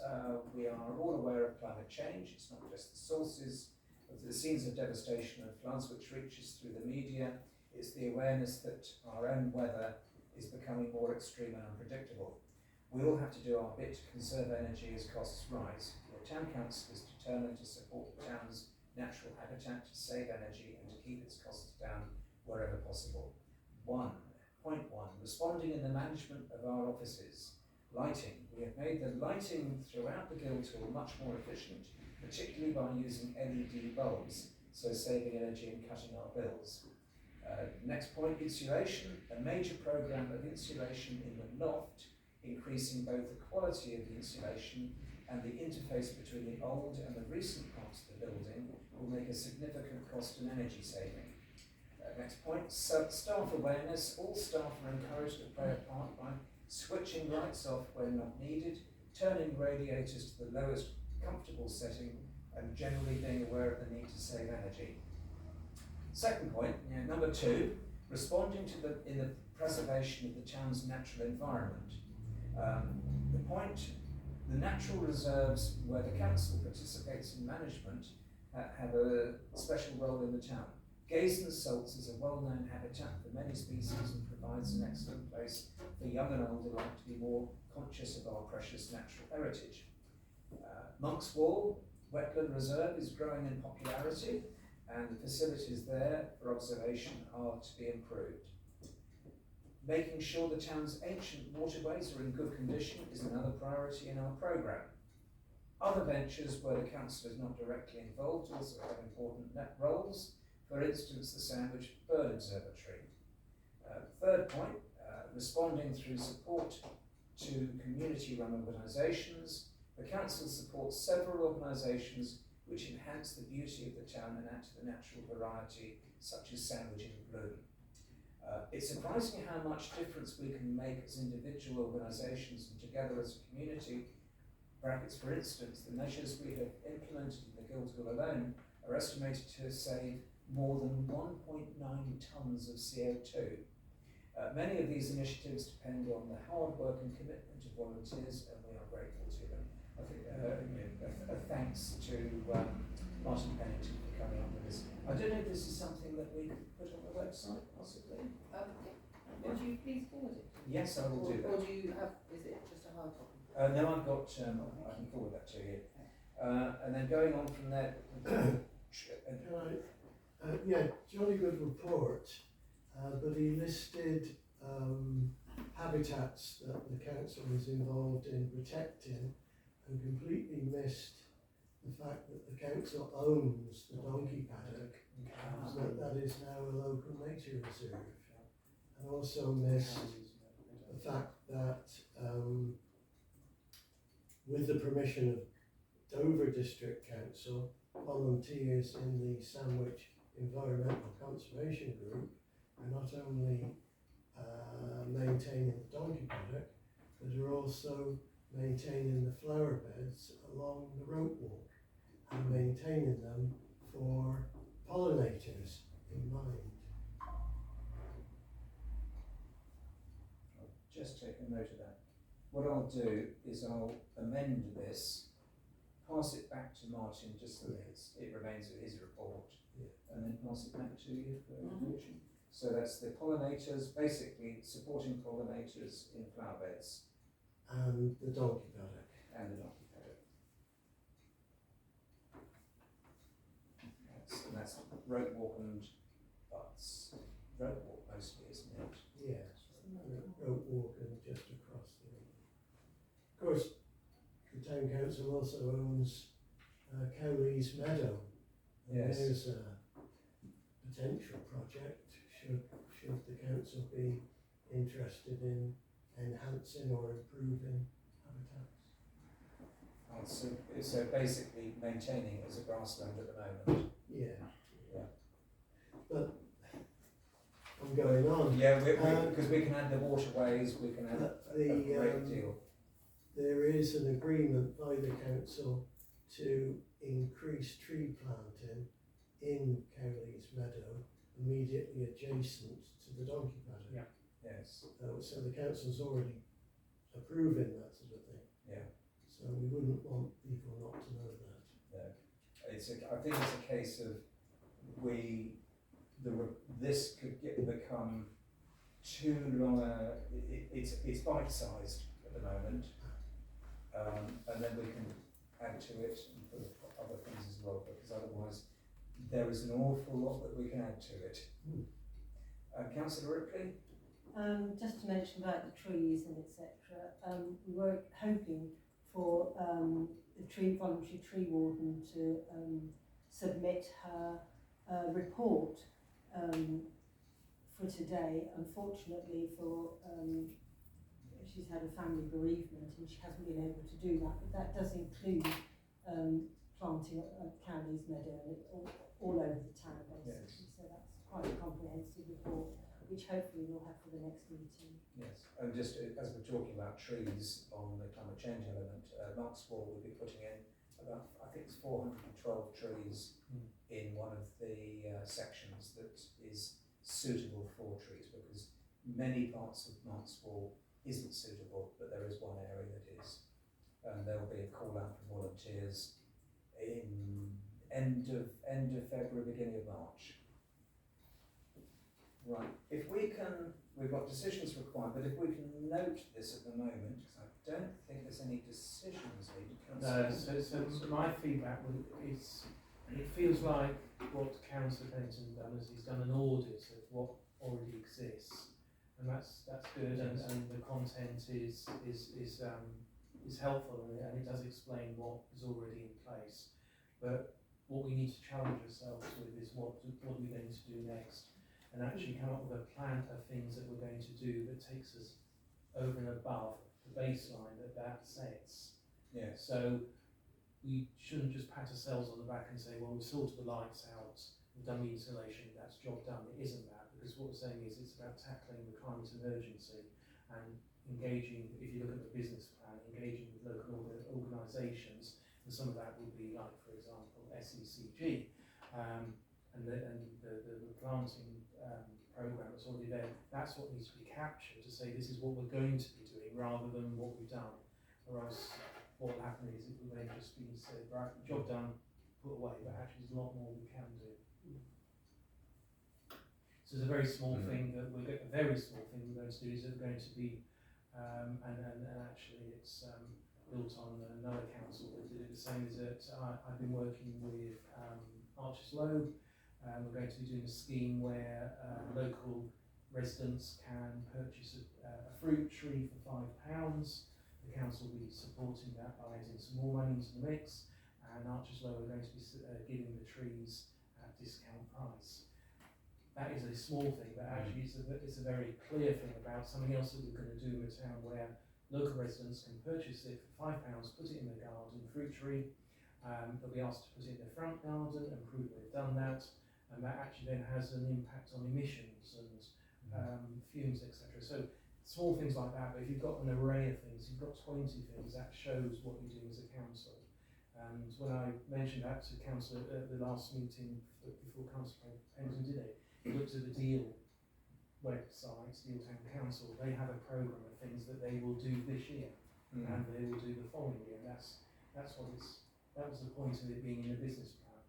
We are all aware of climate change. It's not just the sources of the scenes of devastation and floods which reaches through the media. It's the awareness that our own weather is becoming more extreme and unpredictable. We all have to do our bit to conserve energy as costs rise. The Town Council is determined to support the town's natural habitat to save energy and to keep its costs down wherever possible. Point one, responding in the management of our offices. Lighting. We have made the lighting throughout the Guildhall much more efficient, particularly by using LED bulbs, so saving energy and cutting our bills. Next point, insulation. A major programme of insulation in the loft, increasing both the quality of the insulation and the interface between the old and the recent parts of the building will make a significant cost and energy saving. Next point, staff awareness. All staff are encouraged to play a part by switching lights off when not needed, turning radiators to the lowest comfortable setting, and generally being aware of the need to save energy. Second point, number two, responding to in the preservation of the town's natural environment. The natural reserves where the council participates in management have a special role in the town. Gaysden Salts is a well-known habitat for many species and provides an excellent place for young and old alike to be more conscious of our precious natural heritage. Monk's Wall Wetland Reserve is growing in popularity, and the facilities there for observation are to be improved. Making sure the town's ancient waterways are in good condition is another priority in our programme. Other ventures where the council is not directly involved also have important roles, for instance the Sandwich Bird Observatory. Third point, responding through support to community-run organisations. The council supports several organisations which enhance the beauty of the town and add to the natural variety, such as Sandwich in Bloom. It's surprising how much difference we can make as individual organisations and together as a community. Brackets, for instance, the measures we have implemented in the Guildhall alone are estimated to save more than 1.9 tonnes of CO2. Many of these initiatives depend on the hard work and commitment of volunteers, and we are grateful to them. I think a thanks to Martin Pennington for coming up with this. I don't know if this is something that we could put on the website, possibly. Would you please forward it? Yes, I will do that. Or do you have, is it just a hard copy? No, I've got, I can forward that to you. And then going on from there. Jolly good report, but he listed habitats that the council is involved in protecting and completely missed the fact that the council owns the donkey paddock, so that is now a local nature reserve. And also missed the fact that with the permission of Dover District Council, volunteers in the Sandwich Environmental Conservation Group are not only maintaining the donkey paddock, but are also maintaining the flower beds along the rope walk and maintaining them for pollinators in mind. I'll just take a note of that. What I'll do is I'll amend this, pass it back to Martin just so that it remains in his report, and then pass it back to you for revision. So that's the pollinators, basically supporting pollinators in flower beds. And the donkey paddock. And the donkey paddock. And that's rope walk and butts. Rope walk mostly, isn't it? Yeah, rope walk and just across the road. Of course, the town council also owns Cowley's Meadow. And Yes. there's a potential project should the council be interested in enhancing or improving habitats. Oh, so basically maintaining it as a grassland at the moment. Yeah. Yeah. But I'm going on. Yeah, because we can add the waterways, we can add a great deal. There is an agreement by the council to increase tree planting in Cowley's Meadow, immediately adjacent to the donkey paddock. Yeah. Yes. So the council's already approving that sort of thing. Yeah. So we wouldn't want people not to know that. No. I think it's a case of this could become too long. It's bite-sized at the moment, and then we can add to it and put other things as well, because otherwise there is an awful lot that we can add to it. Councillor Ripley? Just to mention about the trees and etc. We were hoping for the voluntary tree warden to submit her report for today. Unfortunately, she's had a family bereavement and she hasn't been able to do that. But that does include planting Cowley's meadow and all over the town basically. Yes. So that's quite a comprehensive report, which hopefully we'll have for the next meeting. Yes, and just as we're talking about trees on the climate change element, Markswall will be putting in about, I think it's 412 trees in one of the sections that is suitable for trees, because many parts of Markswall isn't suitable, but there is one area that is. And there will be a call out for volunteers in end of February, beginning of March. Right, if we can, we've got decisions required, but if we can note this at the moment, because I don't think there's any decisions needed. No, so my feedback is, it feels like what Councillor Pennington done is he's done an audit of what already exists, and that's good, and the content is helpful, and it does explain what is already in place. But what we need to challenge ourselves with is what are we going to do next, and actually come up with a plan of things that we're going to do that takes us over and above the baseline that sets. Yes. So we shouldn't just pat ourselves on the back and say, well, we've sorted the lights out, we've done the insulation, that's job done. It isn't that, because what we're saying is it's about tackling the climate emergency and engaging, if you look at the business plan, engaging with local organisations, and some of that would be like, for example, SECG, and the planting programme that's already there. That's what needs to be captured, to say this is what we're going to be doing rather than what we've done. Or else what will happen is it will then just be said, right, job done, put away, but actually there's a lot more we can do. So it's a very small thing that we're going to do is we're going to be, and actually it's built on another council that did it the same as it. I've been working with Arches Low. We're going to be doing a scheme where local residents can purchase a fruit tree for £5. The council will be supporting that by adding some more money into the mix, and Arches Low are going to be giving the trees at discount price. That is a small thing, but actually it's a very clear thing about something else that we're going to do in a town where local residents can purchase it for £5, put it in their garden, fruit tree. They'll be asked to put it in their front garden and prove they've done that, and that actually then has an impact on emissions and fumes, etc. So small things like that, but if you've got an array of things, you've got 20 things, that shows what you're doing as a council. And when I mentioned that to council at the last meeting before Councillor Pennington did it, he looked at the Deal website, Deal Town Council. They have a programme of things that they will do this year, and they will do the following year. That's what it's. That was the point of it being in a business plan.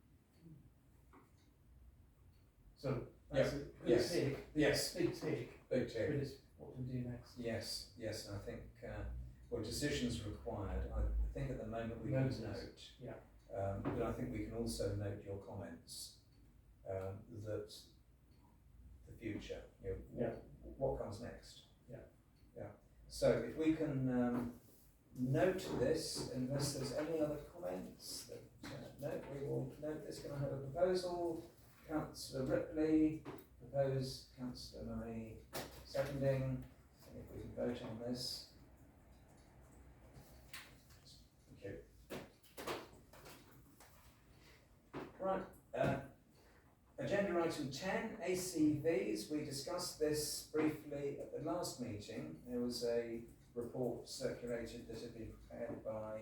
So that's a big tick. Yes. Big tick. Big tick. But it's what we do next. Yes, and I think well, decisions required. I think at the moment we can note. Yeah. But I think we can also note your comments that the future. You know, what comes next. Yeah. So if we can note this, unless there's any other comments, that no, we will note this. Can I have a proposal? Councillor Ripley propose, Councillor Murray seconding. And if we can vote on this. Thank you. Right. Agenda item 10, ACVs. We discussed this briefly at the last meeting. There was a report circulated that had been prepared by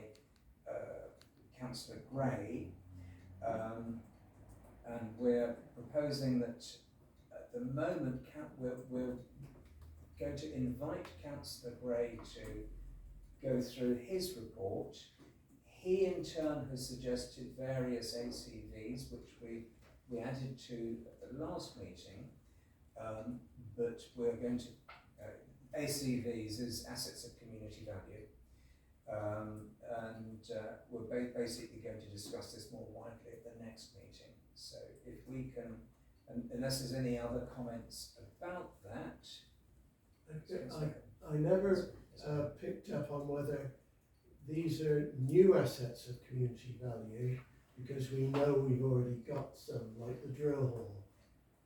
Councillor Gray, and we're proposing that at the moment we're going to invite Councillor Gray to go through his report. He in turn has suggested various ACVs which we added to at the last meeting, but we're going to, ACVs is assets of community value. We're basically going to discuss this more widely at the next meeting. So if we can, unless there's any other comments about that. I never picked up on whether these are new assets of community value, because we know we've already got some, like the drill hall,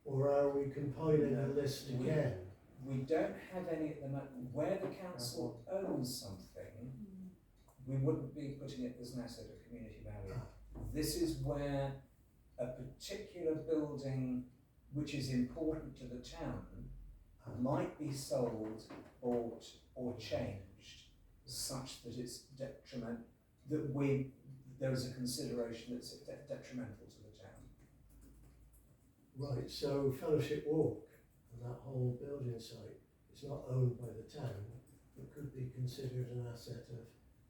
or are we compiling a list again? We don't have any at the moment. Where the council owns something, we wouldn't be putting it as an asset of community value. This is where a particular building which is important to the town might be sold, bought or changed such that it's detriment, that there is a consideration that's detrimental to the town. Right, so Fellowship Walk and that whole building site is not owned by the town, but could be considered an asset of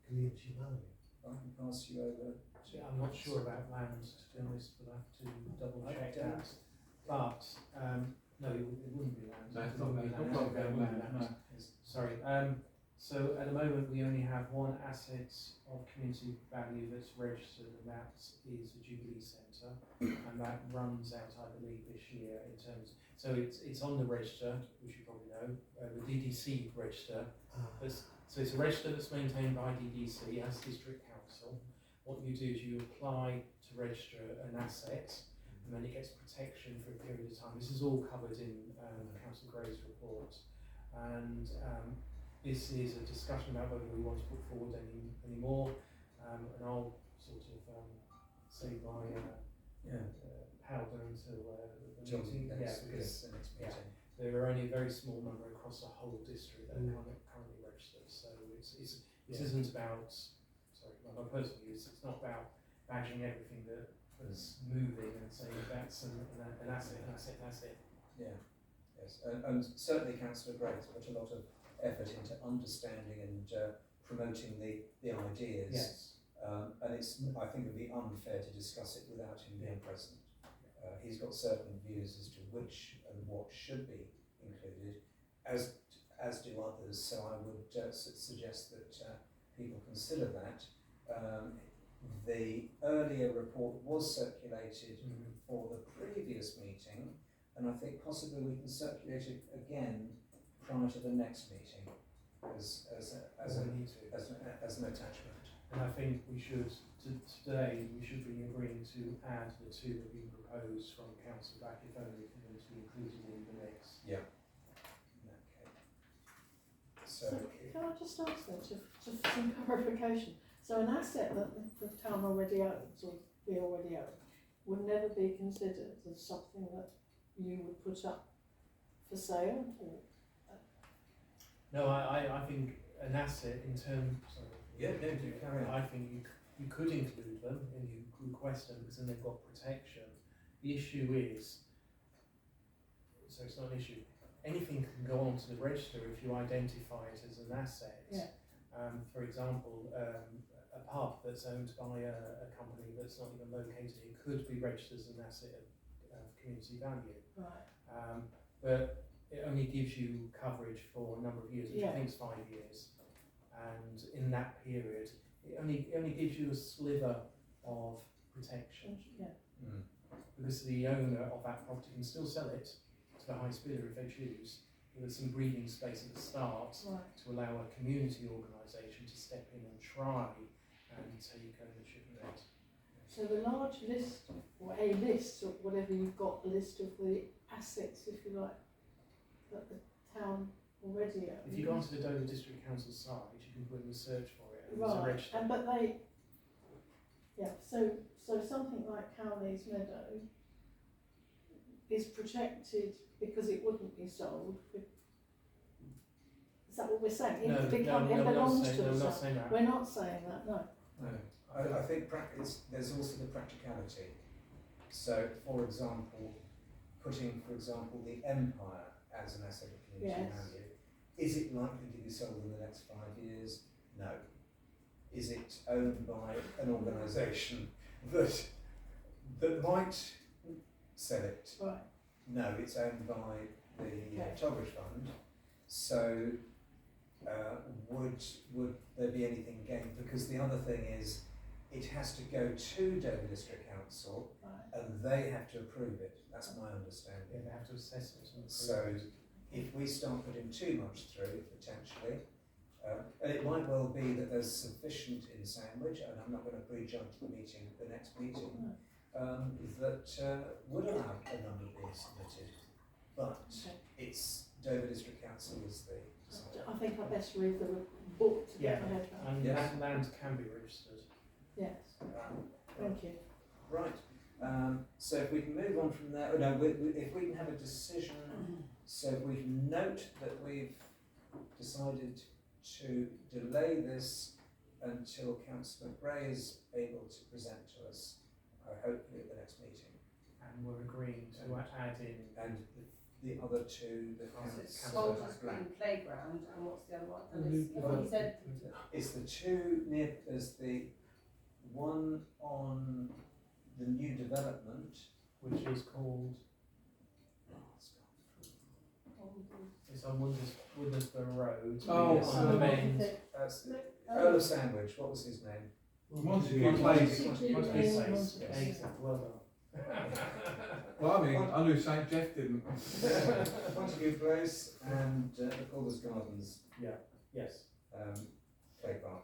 community value. I can pass you over. Yeah, I'm not sure about land, to be honest, but I have to double check don't. that. But, no, it wouldn't be land. No, it's It not wouldn't land. be It's not It wouldn't be land, Sorry, so at the moment we only have one asset of community value that's registered, and that is the Jubilee Centre, and that runs out, I believe, this year in terms, so it's on the register, which you probably know, the DDC register. So it's a register that's maintained by DDC as District Council. What you do is you apply to register an asset, and then it gets protection for a period of time. This is all covered in Councillor Gray's report, and this is a discussion about whether we want to put forward any more, and I'll sort of save my powder until the meeting. Because there are only a very small number across the whole district that are currently registered. So this isn't about, sorry, my personal use, it's not about badging everything that's moving and saying that's an asset. Yeah, yes, and certainly Councillor Gray has put a lot of effort into understanding and promoting the ideas. Yes. And I think it would be unfair to discuss it without him being present. He's got certain views as to which and what should be included, as do others. So I would suggest that people consider that. The earlier report was circulated for the previous meeting, and I think possibly we can circulate it again prior to the next meeting as an attachment. And I think we should, today, we should be agreeing to add the two that have been proposed from council back, if only for them to be included in the mix. Yeah. Okay. So can I just ask them to some clarification? So an asset that the town already owns, or we already own, would never be considered as something that you would put up for sale? Or, No, I think an asset in terms. I think you could include them and you request them because then they've got protection. The issue is, so it's not an issue. Anything can go onto the register if you identify it as an asset. Yeah. For example, a pub that's owned by a company that's not even located, it could be registered as an asset of community value. right. But it only gives you coverage for a number of years, which I think is 5 years. And in that period, it only gives you a sliver of protection. Yeah. Because the owner of that property can still sell it to the highest bidder if they choose. There's some breathing space at the start to allow a community organisation to step in and try and take ownership of it. So the large list, or a list, or whatever you've got, a list of the assets, if you like, that the town already owns. If you go onto the Dover District Council site, you can put in the search for it and there's a register. And but so something like Cowley's Meadow is protected because it wouldn't be sold. Is that what we're saying? It belongs to the we're not town. saying that. We're not saying that, no. No, I think there's also the practicality. So, for example, putting, the Empire as an asset of community value, is it likely to be sold in the next 5 years? No. Is it owned by an organisation that might sell it? Right. No, it's owned by the Okay. Tolbridge Fund. So, would there be anything gained? Because the other thing is, it has to go to Dover District Council, Right. and they have to approve it. That's my Yeah, understanding. they have to assess it and So, approve it. if we start putting too much through, potentially, and it might well be that there's sufficient in Sandwich, and I'm not going to prejudge the next meeting, that would allow a number being submitted. But Okay. it's Dover District Council is the decider. I think I best read the book to get Yeah. my head around. And Yes. land can be registered. Yes, thank you. Right. So if we can move on from there, no, if we can have a decision, so if we can note that we've decided to delay this until Councillor Gray is able to present to us, hopefully at the next meeting. And we're agreeing to add in And the other two, the So it's Councillor Soldiers Black. Green Playground, and what's the other one? And And it's, Luke- he said, It's the two near, there's the one on the new development. which is called, it's on Woodersborough Road. Oh, It's on the main, That's the Earl of Sandwich, what was his name? Montague Place. Montague Place. Montague. Exactly, well done. Well, I mean, I knew St Jeff didn't. Montague Place and the Calder's Gardens Yes. play park.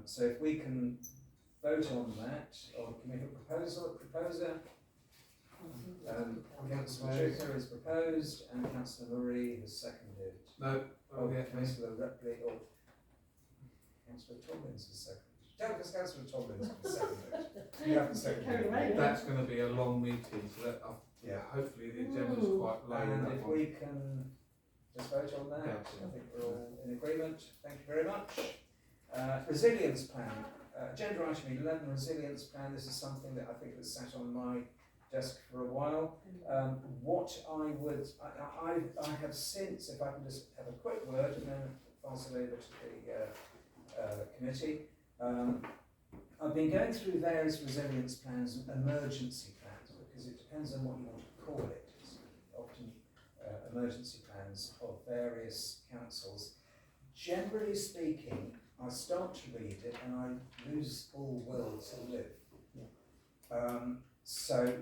So if we can vote on that, or can we have a proposer? Councillor Chuka has proposed and Councillor Murray has seconded. No, Oh, yeah, Councillor Ripley or Councillor Tollins has seconded. No, because Councillor Tollins has seconded. You haven't seconded. Carry away, that's going to be a long meeting, so that Yeah. hopefully the agenda's quite low. And that if one. we can just vote on that, Yeah. I think we're all in agreement. Thank you very much. Resilience plan. Agenda item 11, resilience plan. This is something that I think has sat on my desk for a while. What I would, I have since, if I can just have a quick word and then pass it over to the committee. I've been going through various resilience plans and emergency plans because it depends on what you want to call it. It's often emergency plans of various councils. Generally speaking, I start to read it and I lose all will to live. So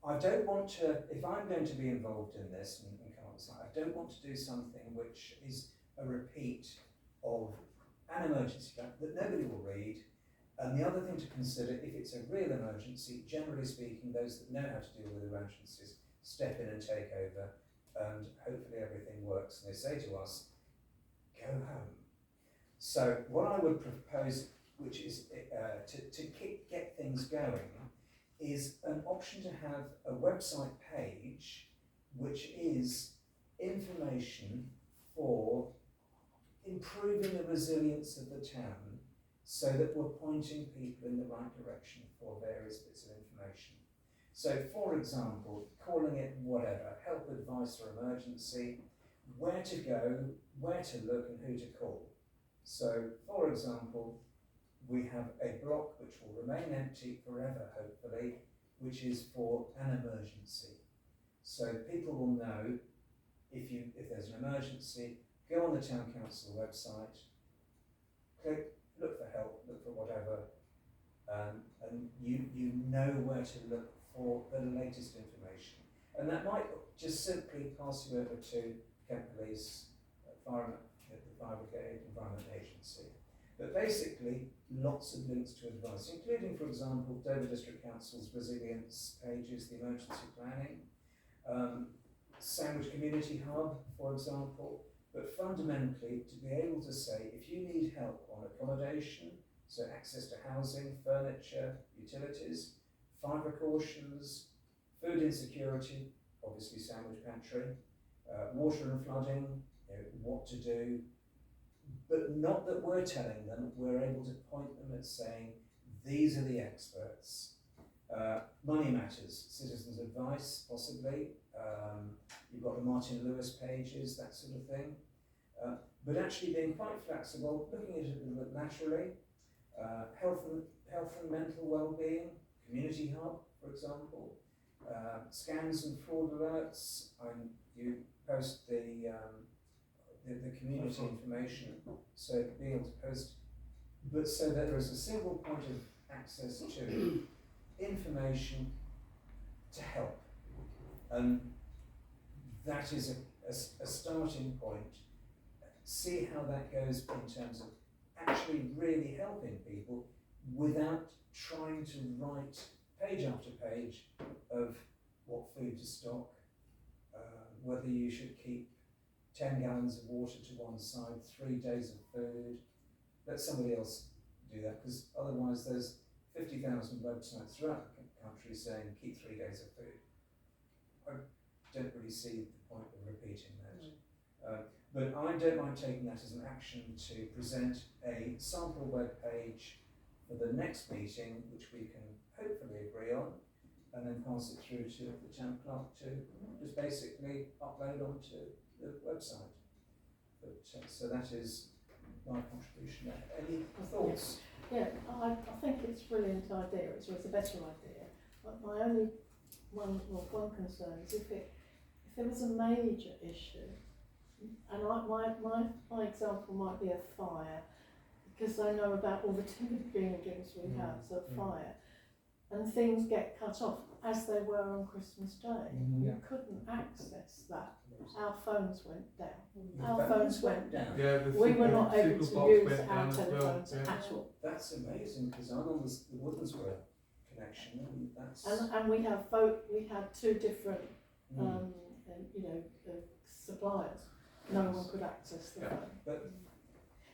I don't want to, if I'm going to be involved in this and come up with something, I don't want to do something which is a repeat of an emergency plan that nobody will read. And the other thing to consider, if it's a real emergency, generally speaking, those that know how to deal with emergencies step in and take over, and hopefully everything works. And they say to us, go home. So what I would propose, which is to get things going, is an option to have a website page which is information for improving the resilience of the town so that we're pointing people in the right direction for various bits of information. So for example, calling it whatever, help, advice or emergency, where to go, where to look and who to call. So for example, we have a block which will remain empty forever, hopefully, which is for an emergency. So people will know if there's an emergency, go on the town council website, click, look for help, look for whatever, and you know where to look for the latest information. And that might just simply pass you over to Kent Police, the Fire Brigade, Environment Agency. But basically, lots of links to advice, including, for example, Dover District Council's resilience pages, the emergency planning, Sandwich Community Hub, for example. But fundamentally, to be able to say, if you need help on accommodation, so access to housing, furniture, utilities, fire precautions, food insecurity, obviously Sandwich Pantry, water and flooding, what to do, but not that we're telling them, we're able to point them at saying, these are the experts. Money matters, citizens' advice, possibly. You've got the Martin Lewis pages, that sort of thing. But actually being quite flexible, looking at it a little bit laterally. Health and mental well-being, community hub, for example. Scams and fraud alerts. You post the community information, so being able to post, but so that there is a single point of access to information to help, and that is a starting point. See how that goes in terms of actually really helping people without trying to write page after page of what food to stock, whether you should keep 10 gallons of water to one side, 3 days of food. Let somebody else do that, because otherwise there's 50,000 websites throughout the country saying keep 3 days of food. I don't really see the point of repeating that. But I don't mind taking that as an action to present a sample web page for the next meeting, which we can hopefully agree on, and then pass it through to the town clerk to just basically upload onto the website. But, so that is my contribution there. Any thoughts? Yeah, I think it's a brilliant idea, it's a better idea. But my only one concern is if there was a major issue, and my example might be a fire, because I know about all the timber buildings we have, so fire, and things get cut off, as they were on Christmas Day. You couldn't access that. Our phones went down. Our phones went down. Yeah, We were not able to signal box use went our down as well, telephones yeah. at all. That's amazing, because I'm on the Woodlandsworth connection, and that's... And we had two different, suppliers. No one could access the phone. But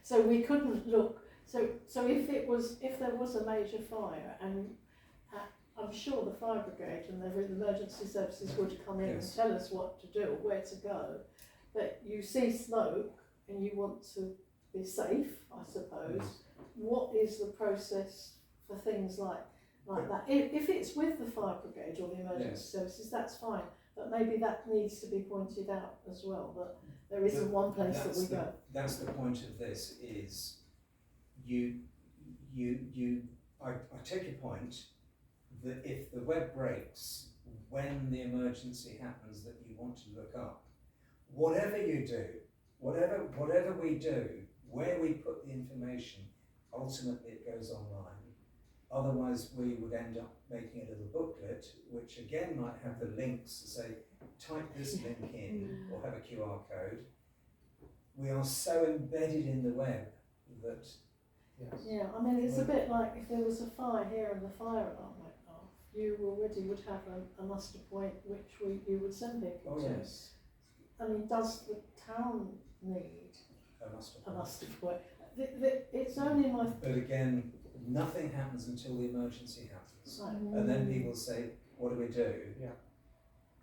So we couldn't look. So if there was a major fire, and I'm sure the fire brigade and the emergency services would come in and tell us what to do, where to go. But you see smoke and you want to be safe, I suppose. What is the process for things like that? If it's with the fire brigade or the emergency services, that's fine. But maybe that needs to be pointed out as well, that there isn't one place that we go. That's the point of this, is I take your point that if the web breaks when the emergency happens that you want to look up, whatever you do, whatever we do, where we put the information, ultimately it goes online. Otherwise we would end up making a little booklet, which again might have the links to say, type this link in, or have a QR code. We are so embedded in the web that... Yeah, I mean, it's a bit like if there was a fire here and the fire alarm went off, you already would have a muster point which you would send people to. Yes. I mean, does the town need A muster a point. muster point? It's only my... But again, nothing happens until the emergency happens. Right. And then people say, what do we do? Yeah.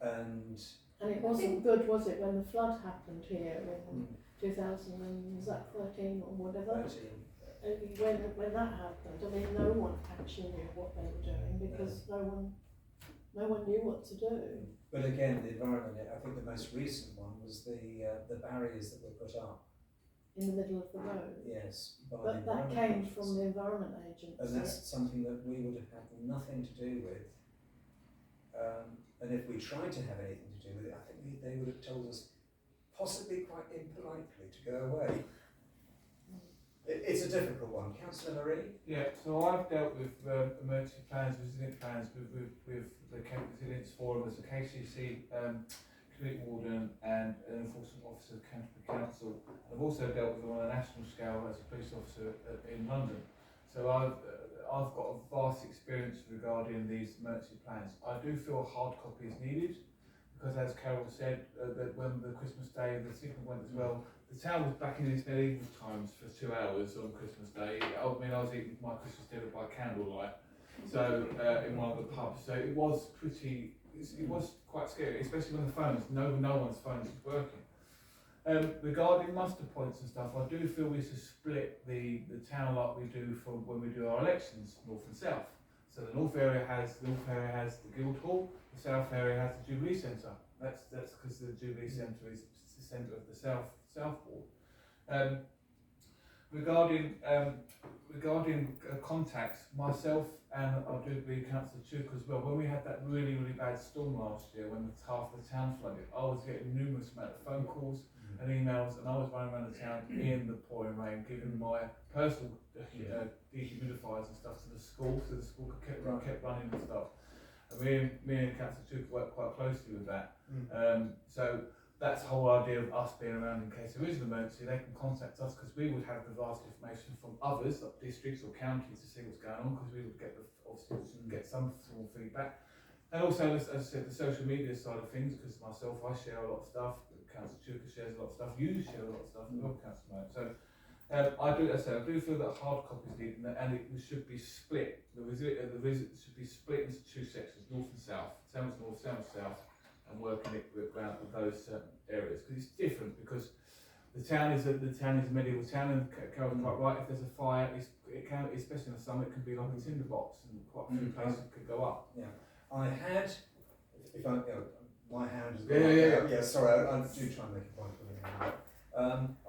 And it wasn't good, was it, when the flood happened here in 2013 or whatever? 13. When that happened, I mean, no one actually knew what they were doing, because no one knew what to do. But again, the environment, I think the most recent one was the barriers that were put up. In the middle of the road. Yes. By But the that Environment came Agency. from the Environment Agency. And that's something that we would have had nothing to do with. And if we tried to have anything to do with it, I think they would have told us, possibly quite impolitely, to go away. It's a difficult one. Councillor Marie? Yeah, so I've dealt with emergency plans, resilience plans with the Kent Resilience Forum as a KCC community warden and an enforcement officer of Canterbury Council. I've also dealt with them on a national scale as a police officer in London. So I've got a vast experience regarding these emergency plans. I do feel a hard copy is needed, because as Carol said, that when the Christmas Day the signal went as well, the town was back in its medieval times for 2 hours on Christmas Day. I mean, I was eating my Christmas dinner by candlelight, so in one of the pubs. So it was quite scary, especially when the phones, no one's phones was working. Regarding muster points and stuff, I do feel we should split the town like we do for when we do our elections, north and south. So the north area has the Guildhall, the south area has the Jubilee Centre. That's because the Jubilee Centre is the centre of the south ward. regarding contacts, myself and I do believe Councillor Chuka as well, when we had that really bad storm last year, when half of the town flooded, I was getting numerous amount of phone calls and emails, and I was running around the town in the pouring rain, giving my personal dehumidifiers and stuff to the school, so the school kept running and stuff. And me and Councillor Chuka worked quite closely with that. So that's the whole idea of us being around in case there is an emergency. They can contact us because we would have the vast information from others, like districts or counties, to see what's going on, because we would get get some sort of feedback. And also, as I said, the social media side of things, because myself, I share a lot of stuff. Councillor Chuka shares a lot of stuff. You share a lot of stuff as well, Councillor Mate. So I do feel that hard copies needed, and it should be split. The visit should be split into two sections, north and south. Some is north, some is south, and working it around with those certain areas, because it's different. Because the town is a medieval town, and Carol's quite right. If there's a fire, it can, especially in the summer, it can be like a tinderbox, and quite a few places could go up. Yeah, I had, if I, my hand has gone up. Yeah, sorry, I do try and make a point of it.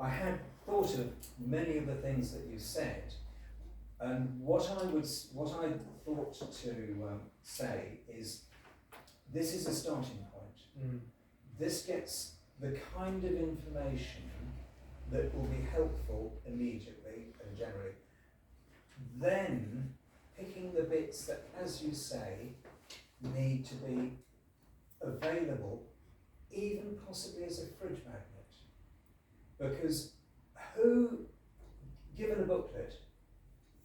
I had thought of many of the things that you said, and what I thought to say is, this is a starting point. This gets the kind of information that will be helpful immediately and generally. Then picking the bits that, as you say, need to be available, even possibly as a fridge magnet. Because who, given a booklet,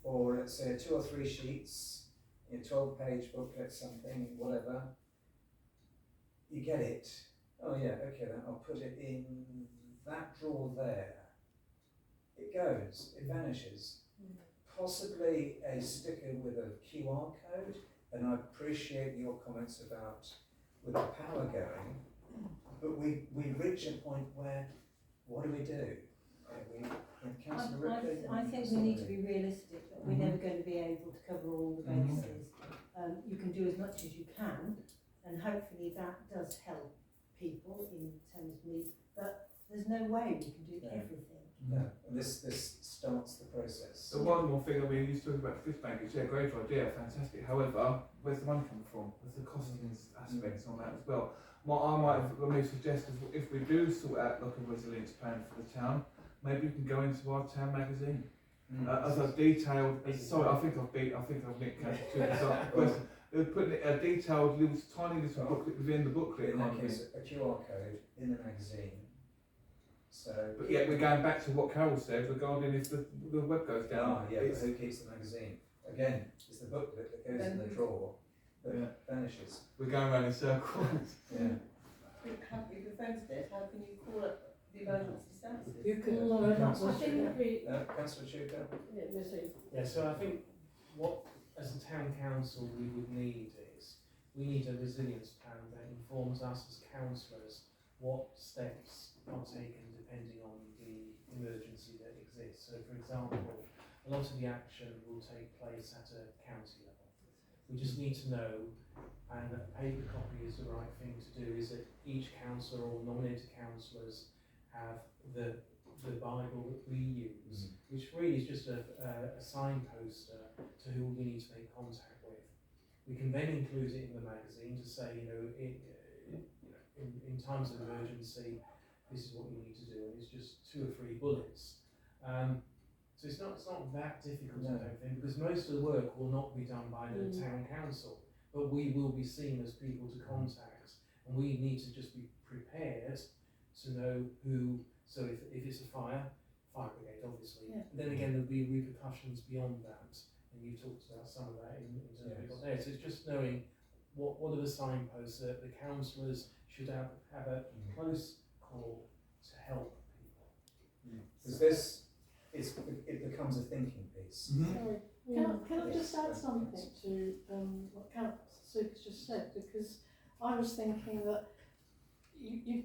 or let's say 2 or 3 sheets, a 12-page booklet, something, whatever, you get it. Oh yeah, okay, then I'll put it in that drawer there. It goes, it vanishes. Possibly a sticker with a QR code, and I appreciate your comments about with the power going, but we reach a point where, what do? I think we need to be realistic that we're never going to be able to cover all the bases. You can do as much as you can, and hopefully that does help people in terms of need, but there's no way we can do everything. No, and this starts the process. So one more thing, we used to talk about fish bankers, yeah, great idea, fantastic. However, where's the money coming from? There's the costings aspects on that as well. What I might suggest is, if we do sort out like a resilience plan for the town, maybe we can go into our town magazine. As I've detailed, sorry, I think I've nicked Councillor They're putting a detailed little tiny little booklet within the booklet. In that case, a QR code in the magazine. So, but yet we're going back to what Carol said regarding if the web goes down. But who keeps the magazine? Again, it's the booklet that goes in the drawer that vanishes. We're going around in circles. If your phone's dead, how can you call up the emergency services? You can I think we... Councillor Chuka? Yeah, so I think what, as a town council, we would need is, we need a resilience plan that informs us as councillors what steps are taken depending on the emergency that exists. So, for example, a lot of the action will take place at a county level. We just need to know, and a paper copy is the right thing to do, is that each councillor or nominated councillors have the Bible that we use, which really is just a signposter to who we need to make contact with. We can then include it in the magazine to say, in times of emergency, this is what you need to do, and it's just 2 or 3 bullets. So it's not that difficult, I don't think, because most of the work will not be done by the town council, but we will be seen as people to contact, and we need to just be prepared to know who. So if it's a fire brigade, obviously. Then again, there'll be repercussions beyond that, and you talked about some of that in terms of what we got there. So it's just knowing what are the signposts that the councillors should have a close call to help people. Because it becomes a thinking piece. Sorry, can I just add something to what Councillor Suka's just said? Because I was thinking that you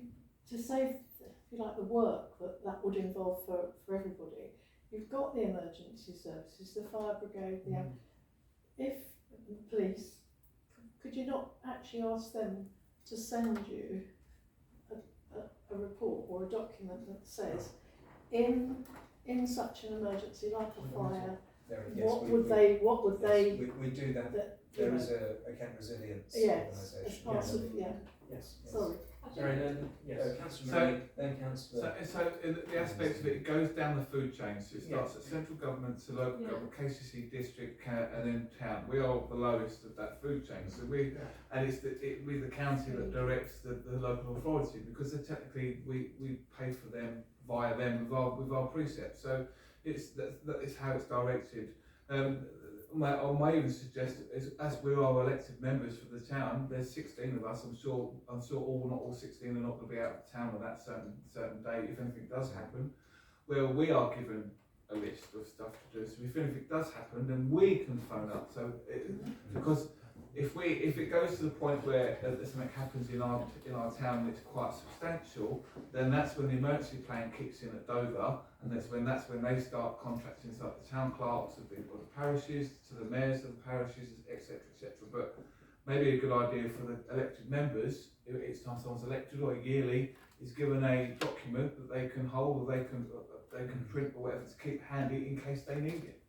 to save, if you like, the work that would involve for everybody, you've got the emergency services, the fire brigade, if the police, could you not actually ask them to send you a report or a document that says, in in such an emergency like a fire, Yes, what would they, we do that. There is a Kent Resilience yes, as organisation. part of, yeah, Yes. sorry. Sorry, then, yes. Councillor So- Murray, then Councillor. So the aspect of it goes down the food chain. So it starts at central government to local Yeah. government, KCC, district, and then town. We are the lowest of that food chain. So and it's we're the county that directs the local authority, because technically we pay for them via them with our precepts. So that is how it's directed. I may even suggest, as we are elected members for the town, there's 16 of us. I'm sure not all 16 are not going to be out of town on that certain day. If anything does happen, well, we are given a list of stuff to do. So if anything does happen, then we can phone up. So because if it goes to the point where something happens in our town and it's quite substantial, then that's when the emergency plan kicks in at Dover, and that's when they start contracting stuff, the town clerks of the parishes to the mayors of the parishes, etc., etc. But maybe a good idea for the elected members, if it's time someone's elected or yearly, is given a document that they can hold, or they can print or whatever to keep handy in case they need it.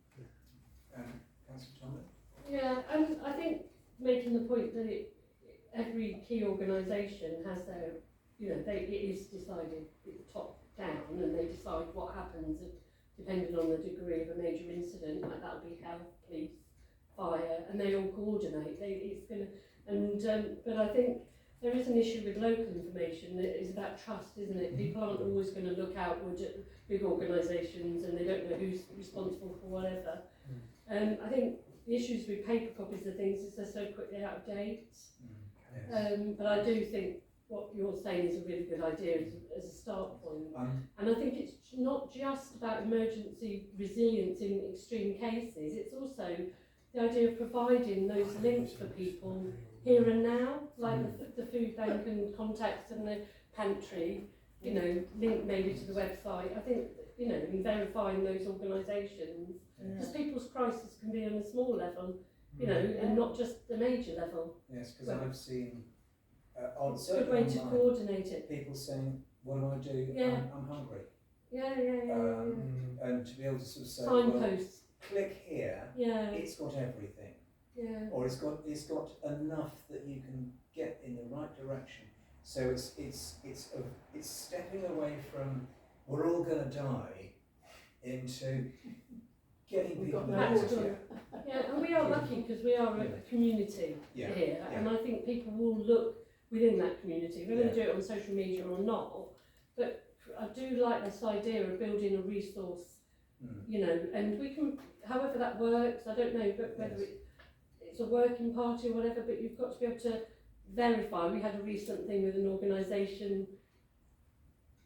Councillor Thomas. Yeah, and I think making the point that every key organisation has their, it is decided top down, and they decide what happens depending on the degree of a major incident, like that'll be health, police, fire, and they all coordinate. But I think there is an issue with local information that is about trust, isn't it? People aren't always going to look outward at big organisations, and they don't know who's responsible for whatever. I think the issues with paper copies of things is they're so quickly out of date. But I do think what you're saying is a really good idea as a start point. And I think it's not just about emergency resilience in extreme cases, it's also the idea of providing those links for people here and now, like the food bank and contacts and the pantry, link maybe to the website. I think, in verifying those organisations, because people's crisis can be on a small level, and not just the major level. Yes, because I've seen on It's a good certain way to online, coordinate it. people saying, "What do I do? Yeah. I'm hungry," Yeah. and to be able to sort of say, Signposts. click here. Yeah. It's got everything, Yeah. or it's got enough that you can get in the right direction. So it's stepping away from we're all going to die into getting We've people got no back water. to Yeah, and we are lucky because we are a community here, and I think people will look within that community, whether they do it on social media or not. But I do like this idea of building a resource, and we can, however that works, I don't know, but whether it's a working party or whatever, but you've got to be able to verify. We had a recent thing with an organisation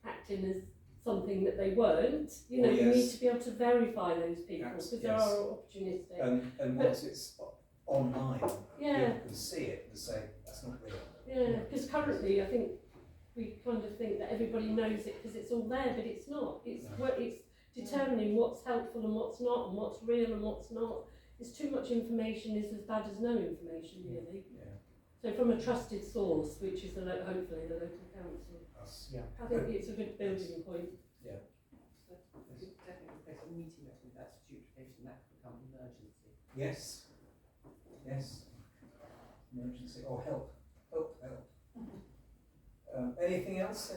acting as something that they weren't. You need to be able to verify those people, because they are opportunistic. And once it's online, Yeah. people can see it and say, that's not real. Yeah, because currently I think we kind of think that everybody knows it because it's all there, but it's not. It's determining what's helpful and what's not, and what's real and what's not. It's too much information is as bad as no information, really. Yeah. So from a trusted source, which is hopefully the local council, I think it's a good building point. So we could definitely replace a meeting note with that duplication, that could become an emergency. Yes. Emergency or help. Anything else?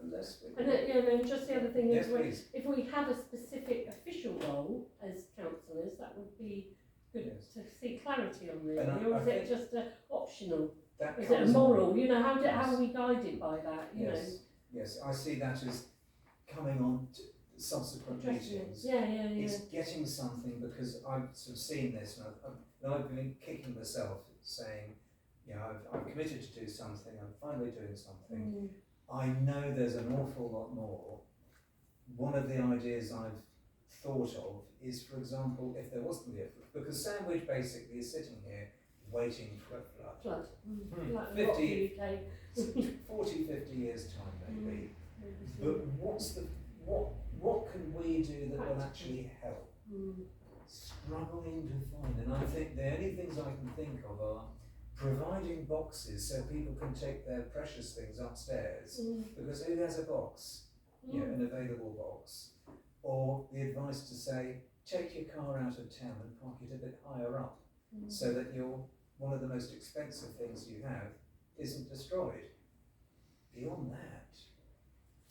And just the other thing Yes, is, please. if we have a specific official role as councillors, that would be good to see clarity on, really. And Or I is it think just optional? That Is it a comes moral? on. How are we guided by that? Yes, I see that as coming on to subsequent meetings. Yeah. It's getting something, because I've sort of seen this and I've been kicking myself saying, I've committed to do something, I'm finally doing something. I know there's an awful lot more. One of the ideas I've thought of is, for example, if there was to be because Sandwich basically is sitting here waiting for a flood. Like a lot of the UK. 40, 50 years time maybe. But what can we do that will actually help? Struggling to find, and I think the only things I can think of are providing boxes so people can take their precious things upstairs, because who has a box, an available box, or the advice to say, take your car out of town and park it a bit higher up, so that one of the most expensive things you have isn't destroyed. Beyond that,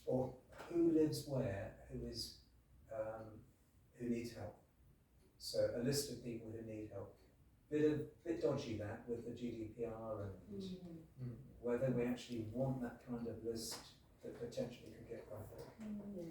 or who lives where, who needs help. So a list of people who need help. Bit dodgy that with the GDPR and whether we actually want that kind of list that potentially could get public.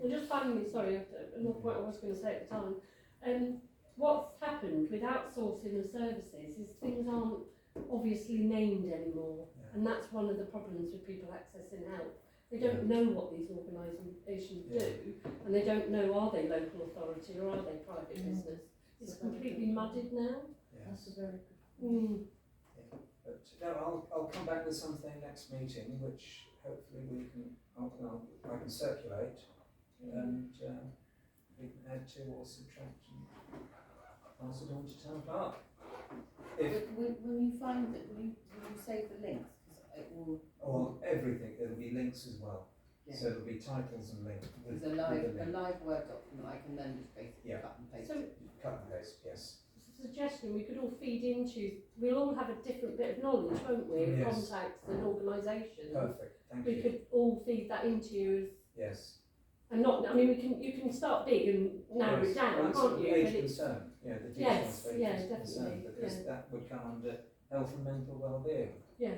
And just finally, sorry, another point I was going to say at the time. What's happened with outsourcing the services is things aren't obviously named anymore, and that's one of the problems with people accessing help. They don't know what these organisations do, and they don't know, are they local authority or are they private business. It's completely mudded now. That's a very good point. But no, I'll come back with something next meeting, which hopefully I can circulate, and we can add to or subtract and pass it on to town clerk. Will you find that, will you save the links? Because it will... Or everything, there'll be links as well. Yeah. So there'll be titles and links. It's a live Word document, I can then just basically cut and paste So- it. Cut and paste, yes. Suggestion, we could all feed into, we'll all have a different bit of knowledge, won't we, of Yes. contacts and organisations. Perfect, thank We you. could all feed that into you as, Yes. and not, I mean, you can start big and narrow Yes. it down, Well, it's can't you? age But it's, concern, the details Yes, of age yeah, concern, definitely, because yeah. that would come under health and mental well-being. yeah.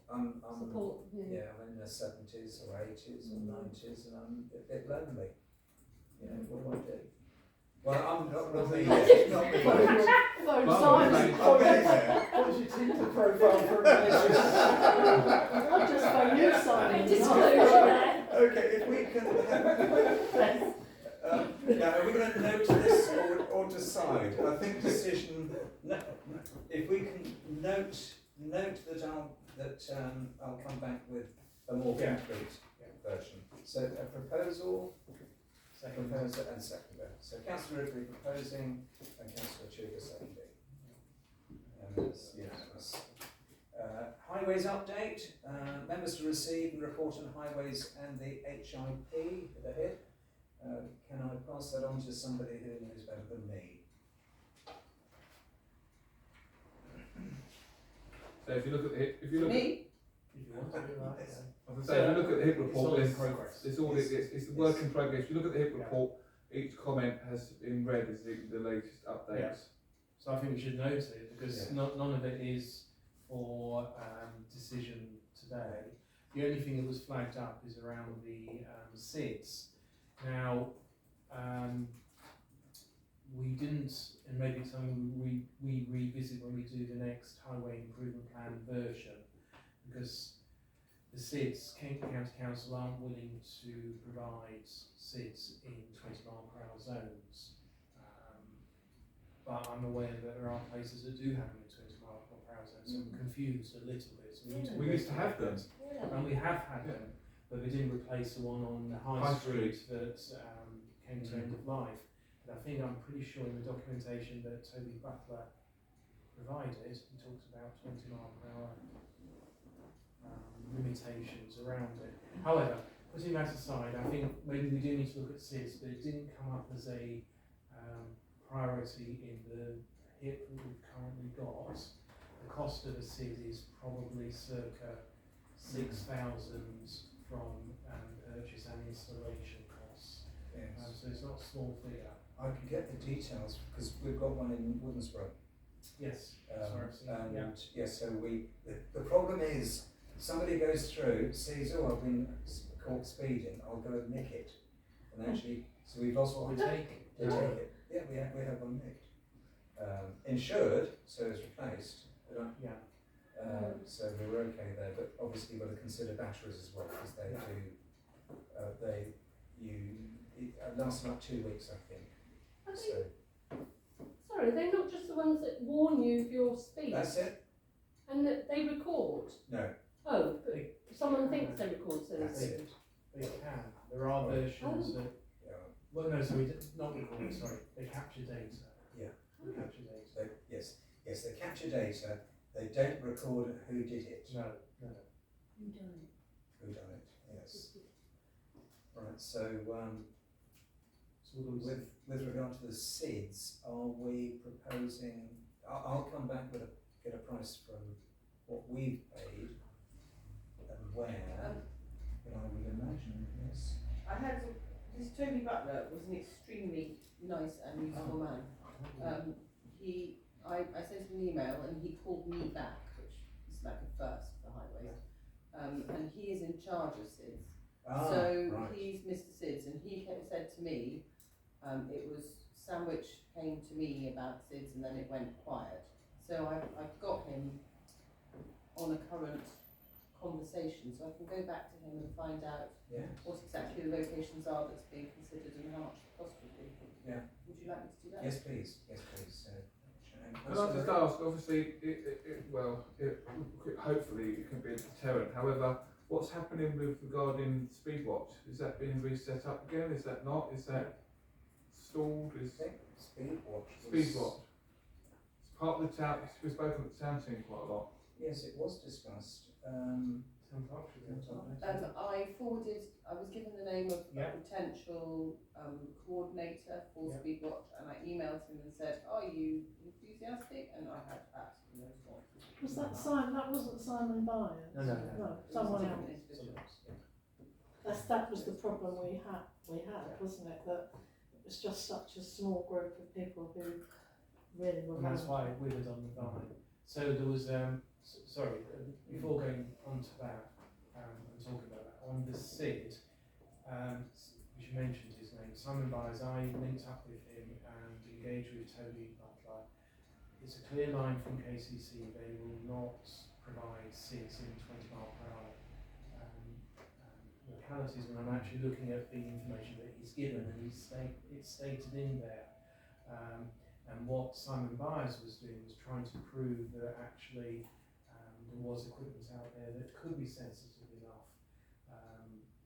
I'm Support, I'm in the 70s or 80s or 90s, and I'm a bit lonely. What do I do? Well, I'm not me yet, not me yet. What's your Tinder profile for a relationship? I'll just phone you, Simon. Disclosure there. Okay, if we can have, now, are we going to note this or decide? I think decision. No. If we can note that I'll come back with a more complete version. So a proposal, proposer and seconder. So Councillor Ripley proposing and Councillor Tudor seconding. And it's unanimous. Highways update. Members to receive and report on highways and the HIP at the head. Can I pass that on to somebody who knows better than me? So if you look at the HIP, Me? If you want to do that, yeah. I was saying, if you look at the HIP report, all in there's- progress. it's the work in progress. If you look at the HIP report, each comment has in red as the latest updates. So I think we should note it because none of it is for decision today. The only thing that was flagged up is around the SIDS. Now, we didn't, and maybe it's something we revisit when we do the next highway improvement plan version, because the SIDS, Kent County Council aren't willing to provide SIDS in 20-mile-per-hour zones. But I'm aware that there are places that do have them in 20-mile-per-hour zones, so I'm confused a little bit. So We used to have them. and we have had them, but they didn't replace the one on the High Street that came to end of life. And I think I'm pretty sure in the documentation that Toby Butler provided, he talks about 20-mile-per-hour limitations around it. However, putting that aside, I think maybe we do need to look at SIDS, but it didn't come up as a priority in the HIP that we've currently got. The cost of a SID is probably circa 6,000 from purchase and installation costs. So it's not a small figure. I can get the details because we've got one in Woodensborough. Yes, sorry, I've seen it, And yes, so the problem is somebody goes through, sees, I've been caught speeding, I'll go and nick it. And actually, so we've lost one. We take it. They take it. Yeah, we have one nicked. Insured, so it's replaced. But so we were okay there, but obviously you've got to consider batteries as well because they it lasts about 2 weeks, I think. Sorry, they're not just the ones that warn you of your speed. That's it? And that they record. No. Oh, but someone thinks they record, so That's they it. They can. There are versions that. Yeah. Well, no, sorry, not record. Sorry, they capture data. Yeah. They capture data. So, yes, they capture data. They don't record who did it. No. You don't. Who done it? Yes. Right. So So What do we say? With regard to the SIDS, are we proposing, I'll come back with get a price from what we've paid and where, but I would imagine, yes. I had, this Toby Butler was an extremely nice and useful man. I sent him an email and he called me back, which is like a first for highways. And he is in charge of SIDS. So right. he's Mr. SIDS, and he said to me, it was Sandwich came to me about SIDS and then it went quiet. So I've got him on a current conversation, so I can go back to him and find out what exactly the locations are that's being considered and how much the cost would be. Yeah. Would you like me to do that? Yes, please. Yes, please. Can I just ask, obviously, hopefully it can be a deterrent. However, what's happening with regarding Speedwatch? Is that being reset up again? Is that not? Is that stalled? Speedwatch. Speedwatch. It's part of the town. We've spoken at the town team quite a lot. Yes, it was discussed. I was given the name of a potential coordinator for Speedwatch, and I emailed him and said, "Are you enthusiastic?" And I had absolutely no response. Was that Simon? That wasn't Simon Byers. No. Someone It was a else. different individual. That was the problem we had, wasn't it? That it was just such a small group of people who really were. And that's why it withered on the vine. So there was, before going on to that, and talking about that, on the SID, which you mentioned his name, Simon Byers, I linked up with him and engaged with Toby Butler. It's a clear line from KCC, they will not provide SIDs in 20 mph localities, when I'm actually looking at the information that he's given, and it's stated in there. And what Simon Byers was doing was trying to prove that actually there was equipment out there that could be sensitive enough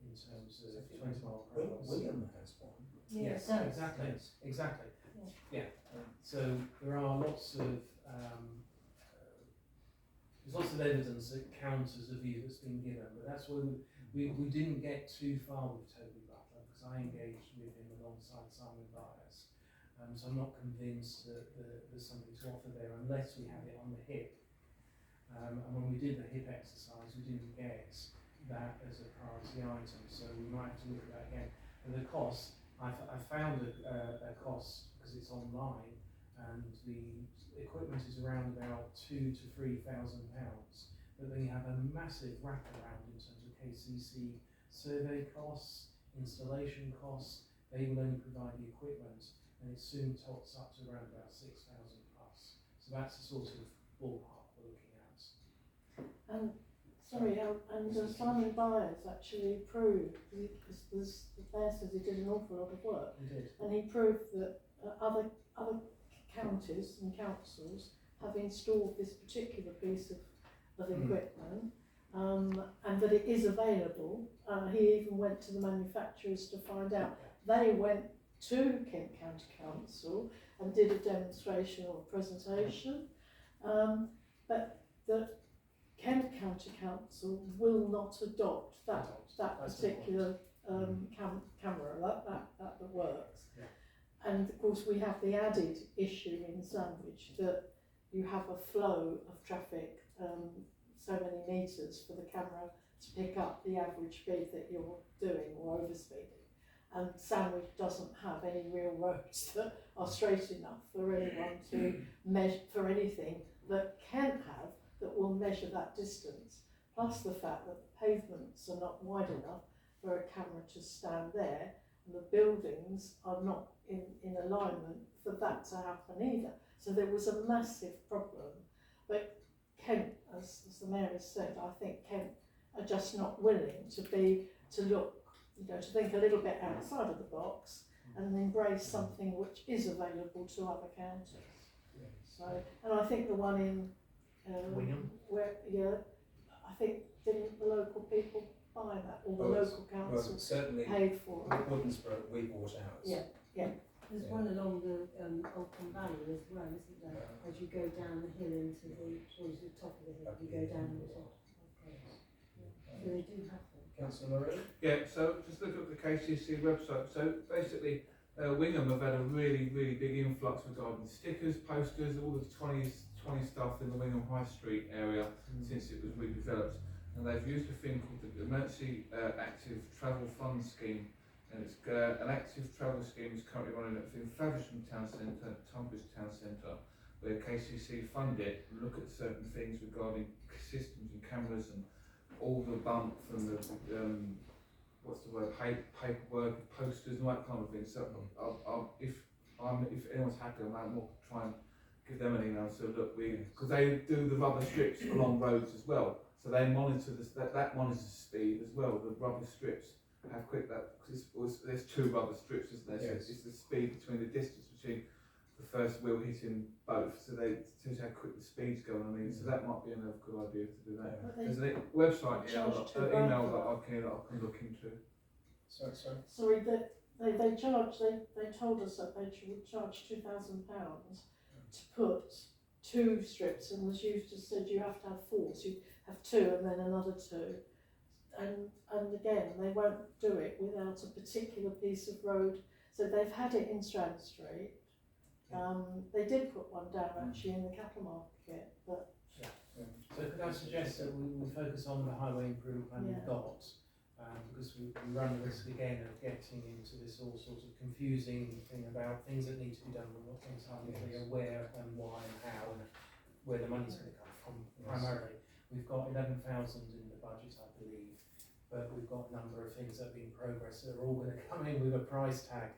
in terms of 20 mph. William has one. Yes, exactly. Yeah. So there are lots of there's lots of evidence that counters the view that's been given, but that's why we didn't get too far with Toby Butler, because I engaged with him alongside Simon Byers. So I'm not convinced that there's something to offer there unless we have it on the hip. And when we did the hip exercise, we didn't get that as a priority item, so we might have to look at that again. And the cost, I found a cost because it's online, and the equipment is around about £2,000 to £3,000. But then you have a massive wraparound in terms of KCC survey costs, installation costs. They will only provide the equipment, and it soon tots up to around about 6,000 plus. So that's the sort of ballpark we're looking at. And Simon Byers actually proved, because the mayor says he did an awful lot of work, and he proved that other counties and councils have installed this particular piece of equipment, and that it is available. He even went to the manufacturers to find out. They went to Kent County Council and did a demonstration or a presentation, but the Kent County Council will not adopt that particular camera that works. Yeah. And of course we have the added issue in Sandwich that you have a flow of traffic, so many metres for the camera to pick up the average speed that you're doing or overspeeding. And Sandwich doesn't have any real roads that are straight enough for anyone to measure, for anything that Kent have that will measure that distance. Plus the fact that the pavements are not wide enough for a camera to stand there, and the buildings are not in alignment for that to happen either. So there was a massive problem. But Kent, as the mayor has said, I think Kent are just not willing to look, to think a little bit outside of the box and embrace something which is available to other counties. So, and I think the one in Wingham, I think didn't the local people buy that, or the local council certainly paid for it? Woodensborough, we bought ours. Yeah. There's one along the Oldcombe Valley as well, isn't there? As you go down the hill into towards the top of the hill, you go down the top. So they do have them. Councillor Murray? Yeah, so just look at the KCC website. So basically, Wingham have had a really, really big influx regarding stickers, posters, all the 20 stuff in the Wingham High Street area since it was redeveloped. And they've used a thing called the Emergency Active Travel Fund Scheme. And it's an active travel scheme is currently running at Faversham Town Centre, Tunbridge Town Centre, where KCC fund it and look at certain things regarding systems and cameras and all the bump from the paperwork, posters and all that kind of thing. So if anyone's happy on that, we'll try and give them an email. So look, because they do the rubber strips along roads as well. So they monitor that monitors speed as well. The rubber strips, how quick that, because there's two rubber strips, isn't there? Yes. So it's the speed between the distance between the first wheel hitting both, so they tell you how quick the speed's going. I mean, so that might be another good idea to do that. But There's a website here, charge £2 email for that I can look into. Sorry. Sorry, they told us that they would charge £2,000 to put 2 strips, and as you've just said, you have to have 4, so you have 2 and then another 2. And again, they won't do it without a particular piece of road. So they've had it in Strand Street. They did put one down actually in the cattle market, but So could I suggest that we focus on the highway improvement plan we've got, because we run the risk again of getting into this all sort of confusing thing about things that need to be done, we're not entirely clear where and why and how and where the money's going to come from. Primarily, we've got 11,000 in the budget, I believe, but we've got a number of things that are in progress that are all going to come in with a price tag.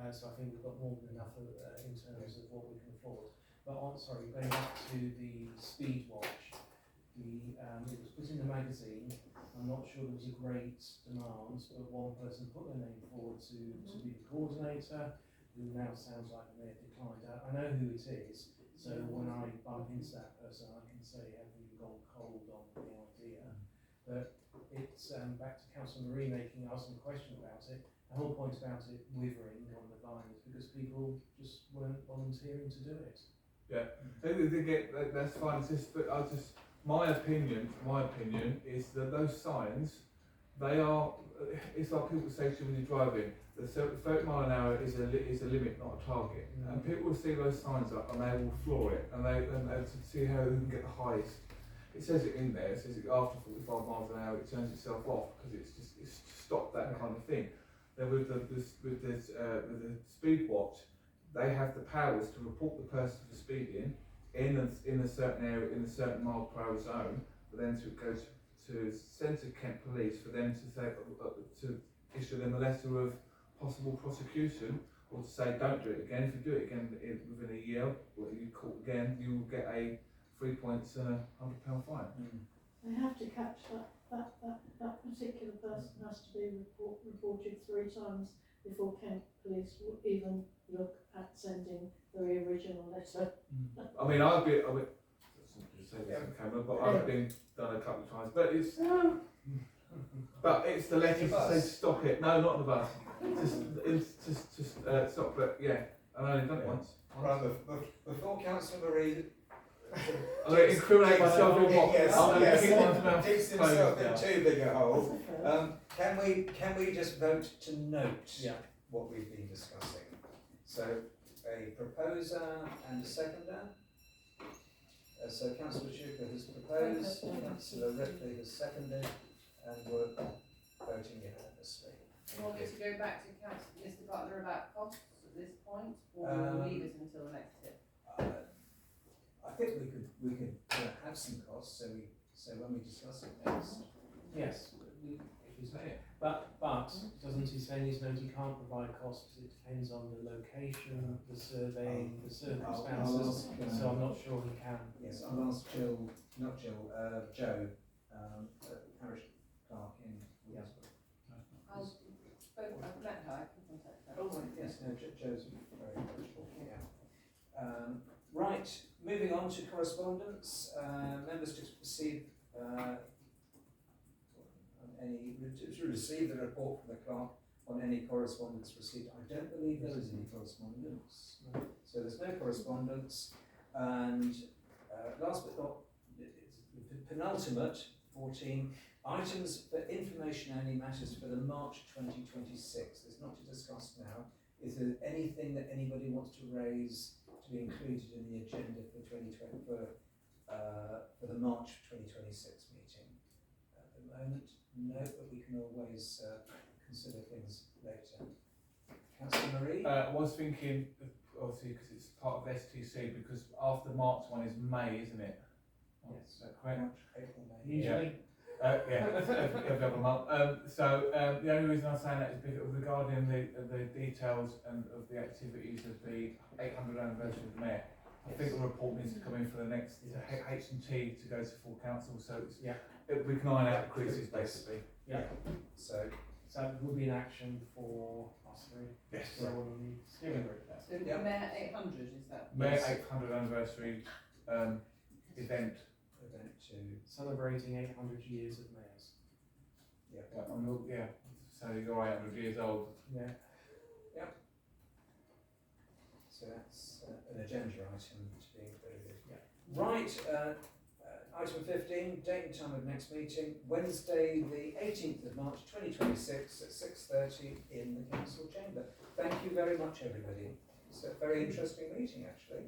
So I think we've got more than enough in terms of what we can afford. But going back to the speed watch, it was put in the magazine. I'm not sure there was a great demand, but one person put their name forward to be the coordinator, who now sounds like they have declined. I know who it is, so when I bump into that person, I can say, have you gone cold on the idea? But it's back to Councillor Marie asking a question about it. The whole point about it withering on the vine is because people just weren't volunteering to do it. Yeah, that's fine. But my opinion is that those signs, it's like people say to you when you're driving, the 30 mile an hour is a limit, not a target. And people will see those signs up and they will floor it, and they to see how who can get the highest. It says it in there. It says after 45 miles an hour it turns itself off because it's to stop that kind of thing. Then with the speed watch, they have the powers to report the person for speeding in a certain area, in a certain mile per hour zone, but then to go to Centre Kent Police for them to say to issue them a letter of possible prosecution, or to say don't do it again. If you do it again within a year, or you caught again, you will get a 3 points and a £100 fine. they have to catch that particular person has to be reported 3 times before Kent Police will even look at sending the original letter. I mean, I've been say this on camera, but I've been done a couple of times. But it's but it's the letter to say stop it. No, not the bus. Just stop. But yeah, I've only done it once. Right, before Councillor Marie I'm going to incriminate myself in what? Yes, I'm going to yes. keep one's mouth digs closed himself now. in too big a hole. That's the first. Can we just vote to note Yeah. what we've been discussing? So a proposer and a seconder. So Councillor Schuker has proposed, Councillor Ripley has seconded, and we're voting unanimously. Do you want me to go back to Mr. Butler about costs at this point, or leave it until the next tip? I think we could have some costs, so when we discuss it next. Yes, If you say it. but doesn't he say in his note he can't provide costs because it depends on the location, the surveying, the circumstances, so I'm not sure he can. Yes, I'll ask Joe, parish clerk in Housebound. I've met her, I can contact her. Oh, right, yes, no, Joe's very approachable, yeah. Right, moving on to correspondence, members to receive receive the report from the clerk on any correspondence received. I don't believe there is any correspondence. So there's no correspondence, and last but not, penultimate, 14, items for information only matters for the March 2026. There's not to discuss now. Is there anything that anybody wants to raise to be included in the agenda for 2020 for the March 2026 meeting? At the moment, no, but we can always consider things later. Councillor Marie? I was thinking, obviously, because it's part of STC, because after March one is May, isn't it? Yes. Is that correct? March, April, May. Usually, Yeah, every other month. The only reason I'm saying that is because regarding the details and of the activities of the 800th anniversary of the Mayor. I think the report needs to come in for the next H&T to go to full council, so it's, we can iron out the creases basically. So so it will be an action for us three. Yes. So on the steering group there. So the Mayor 800, is that? Mayor 800th anniversary event. to Celebrating 800 years of mayors. So you're 800 years old. Yeah. so that's an agenda item to be included. Yeah. Right, item 15, date and time of next meeting, Wednesday the 18th of March 2026 at 6:30 in the council chamber. Thank you very much everybody. It's a very interesting meeting actually.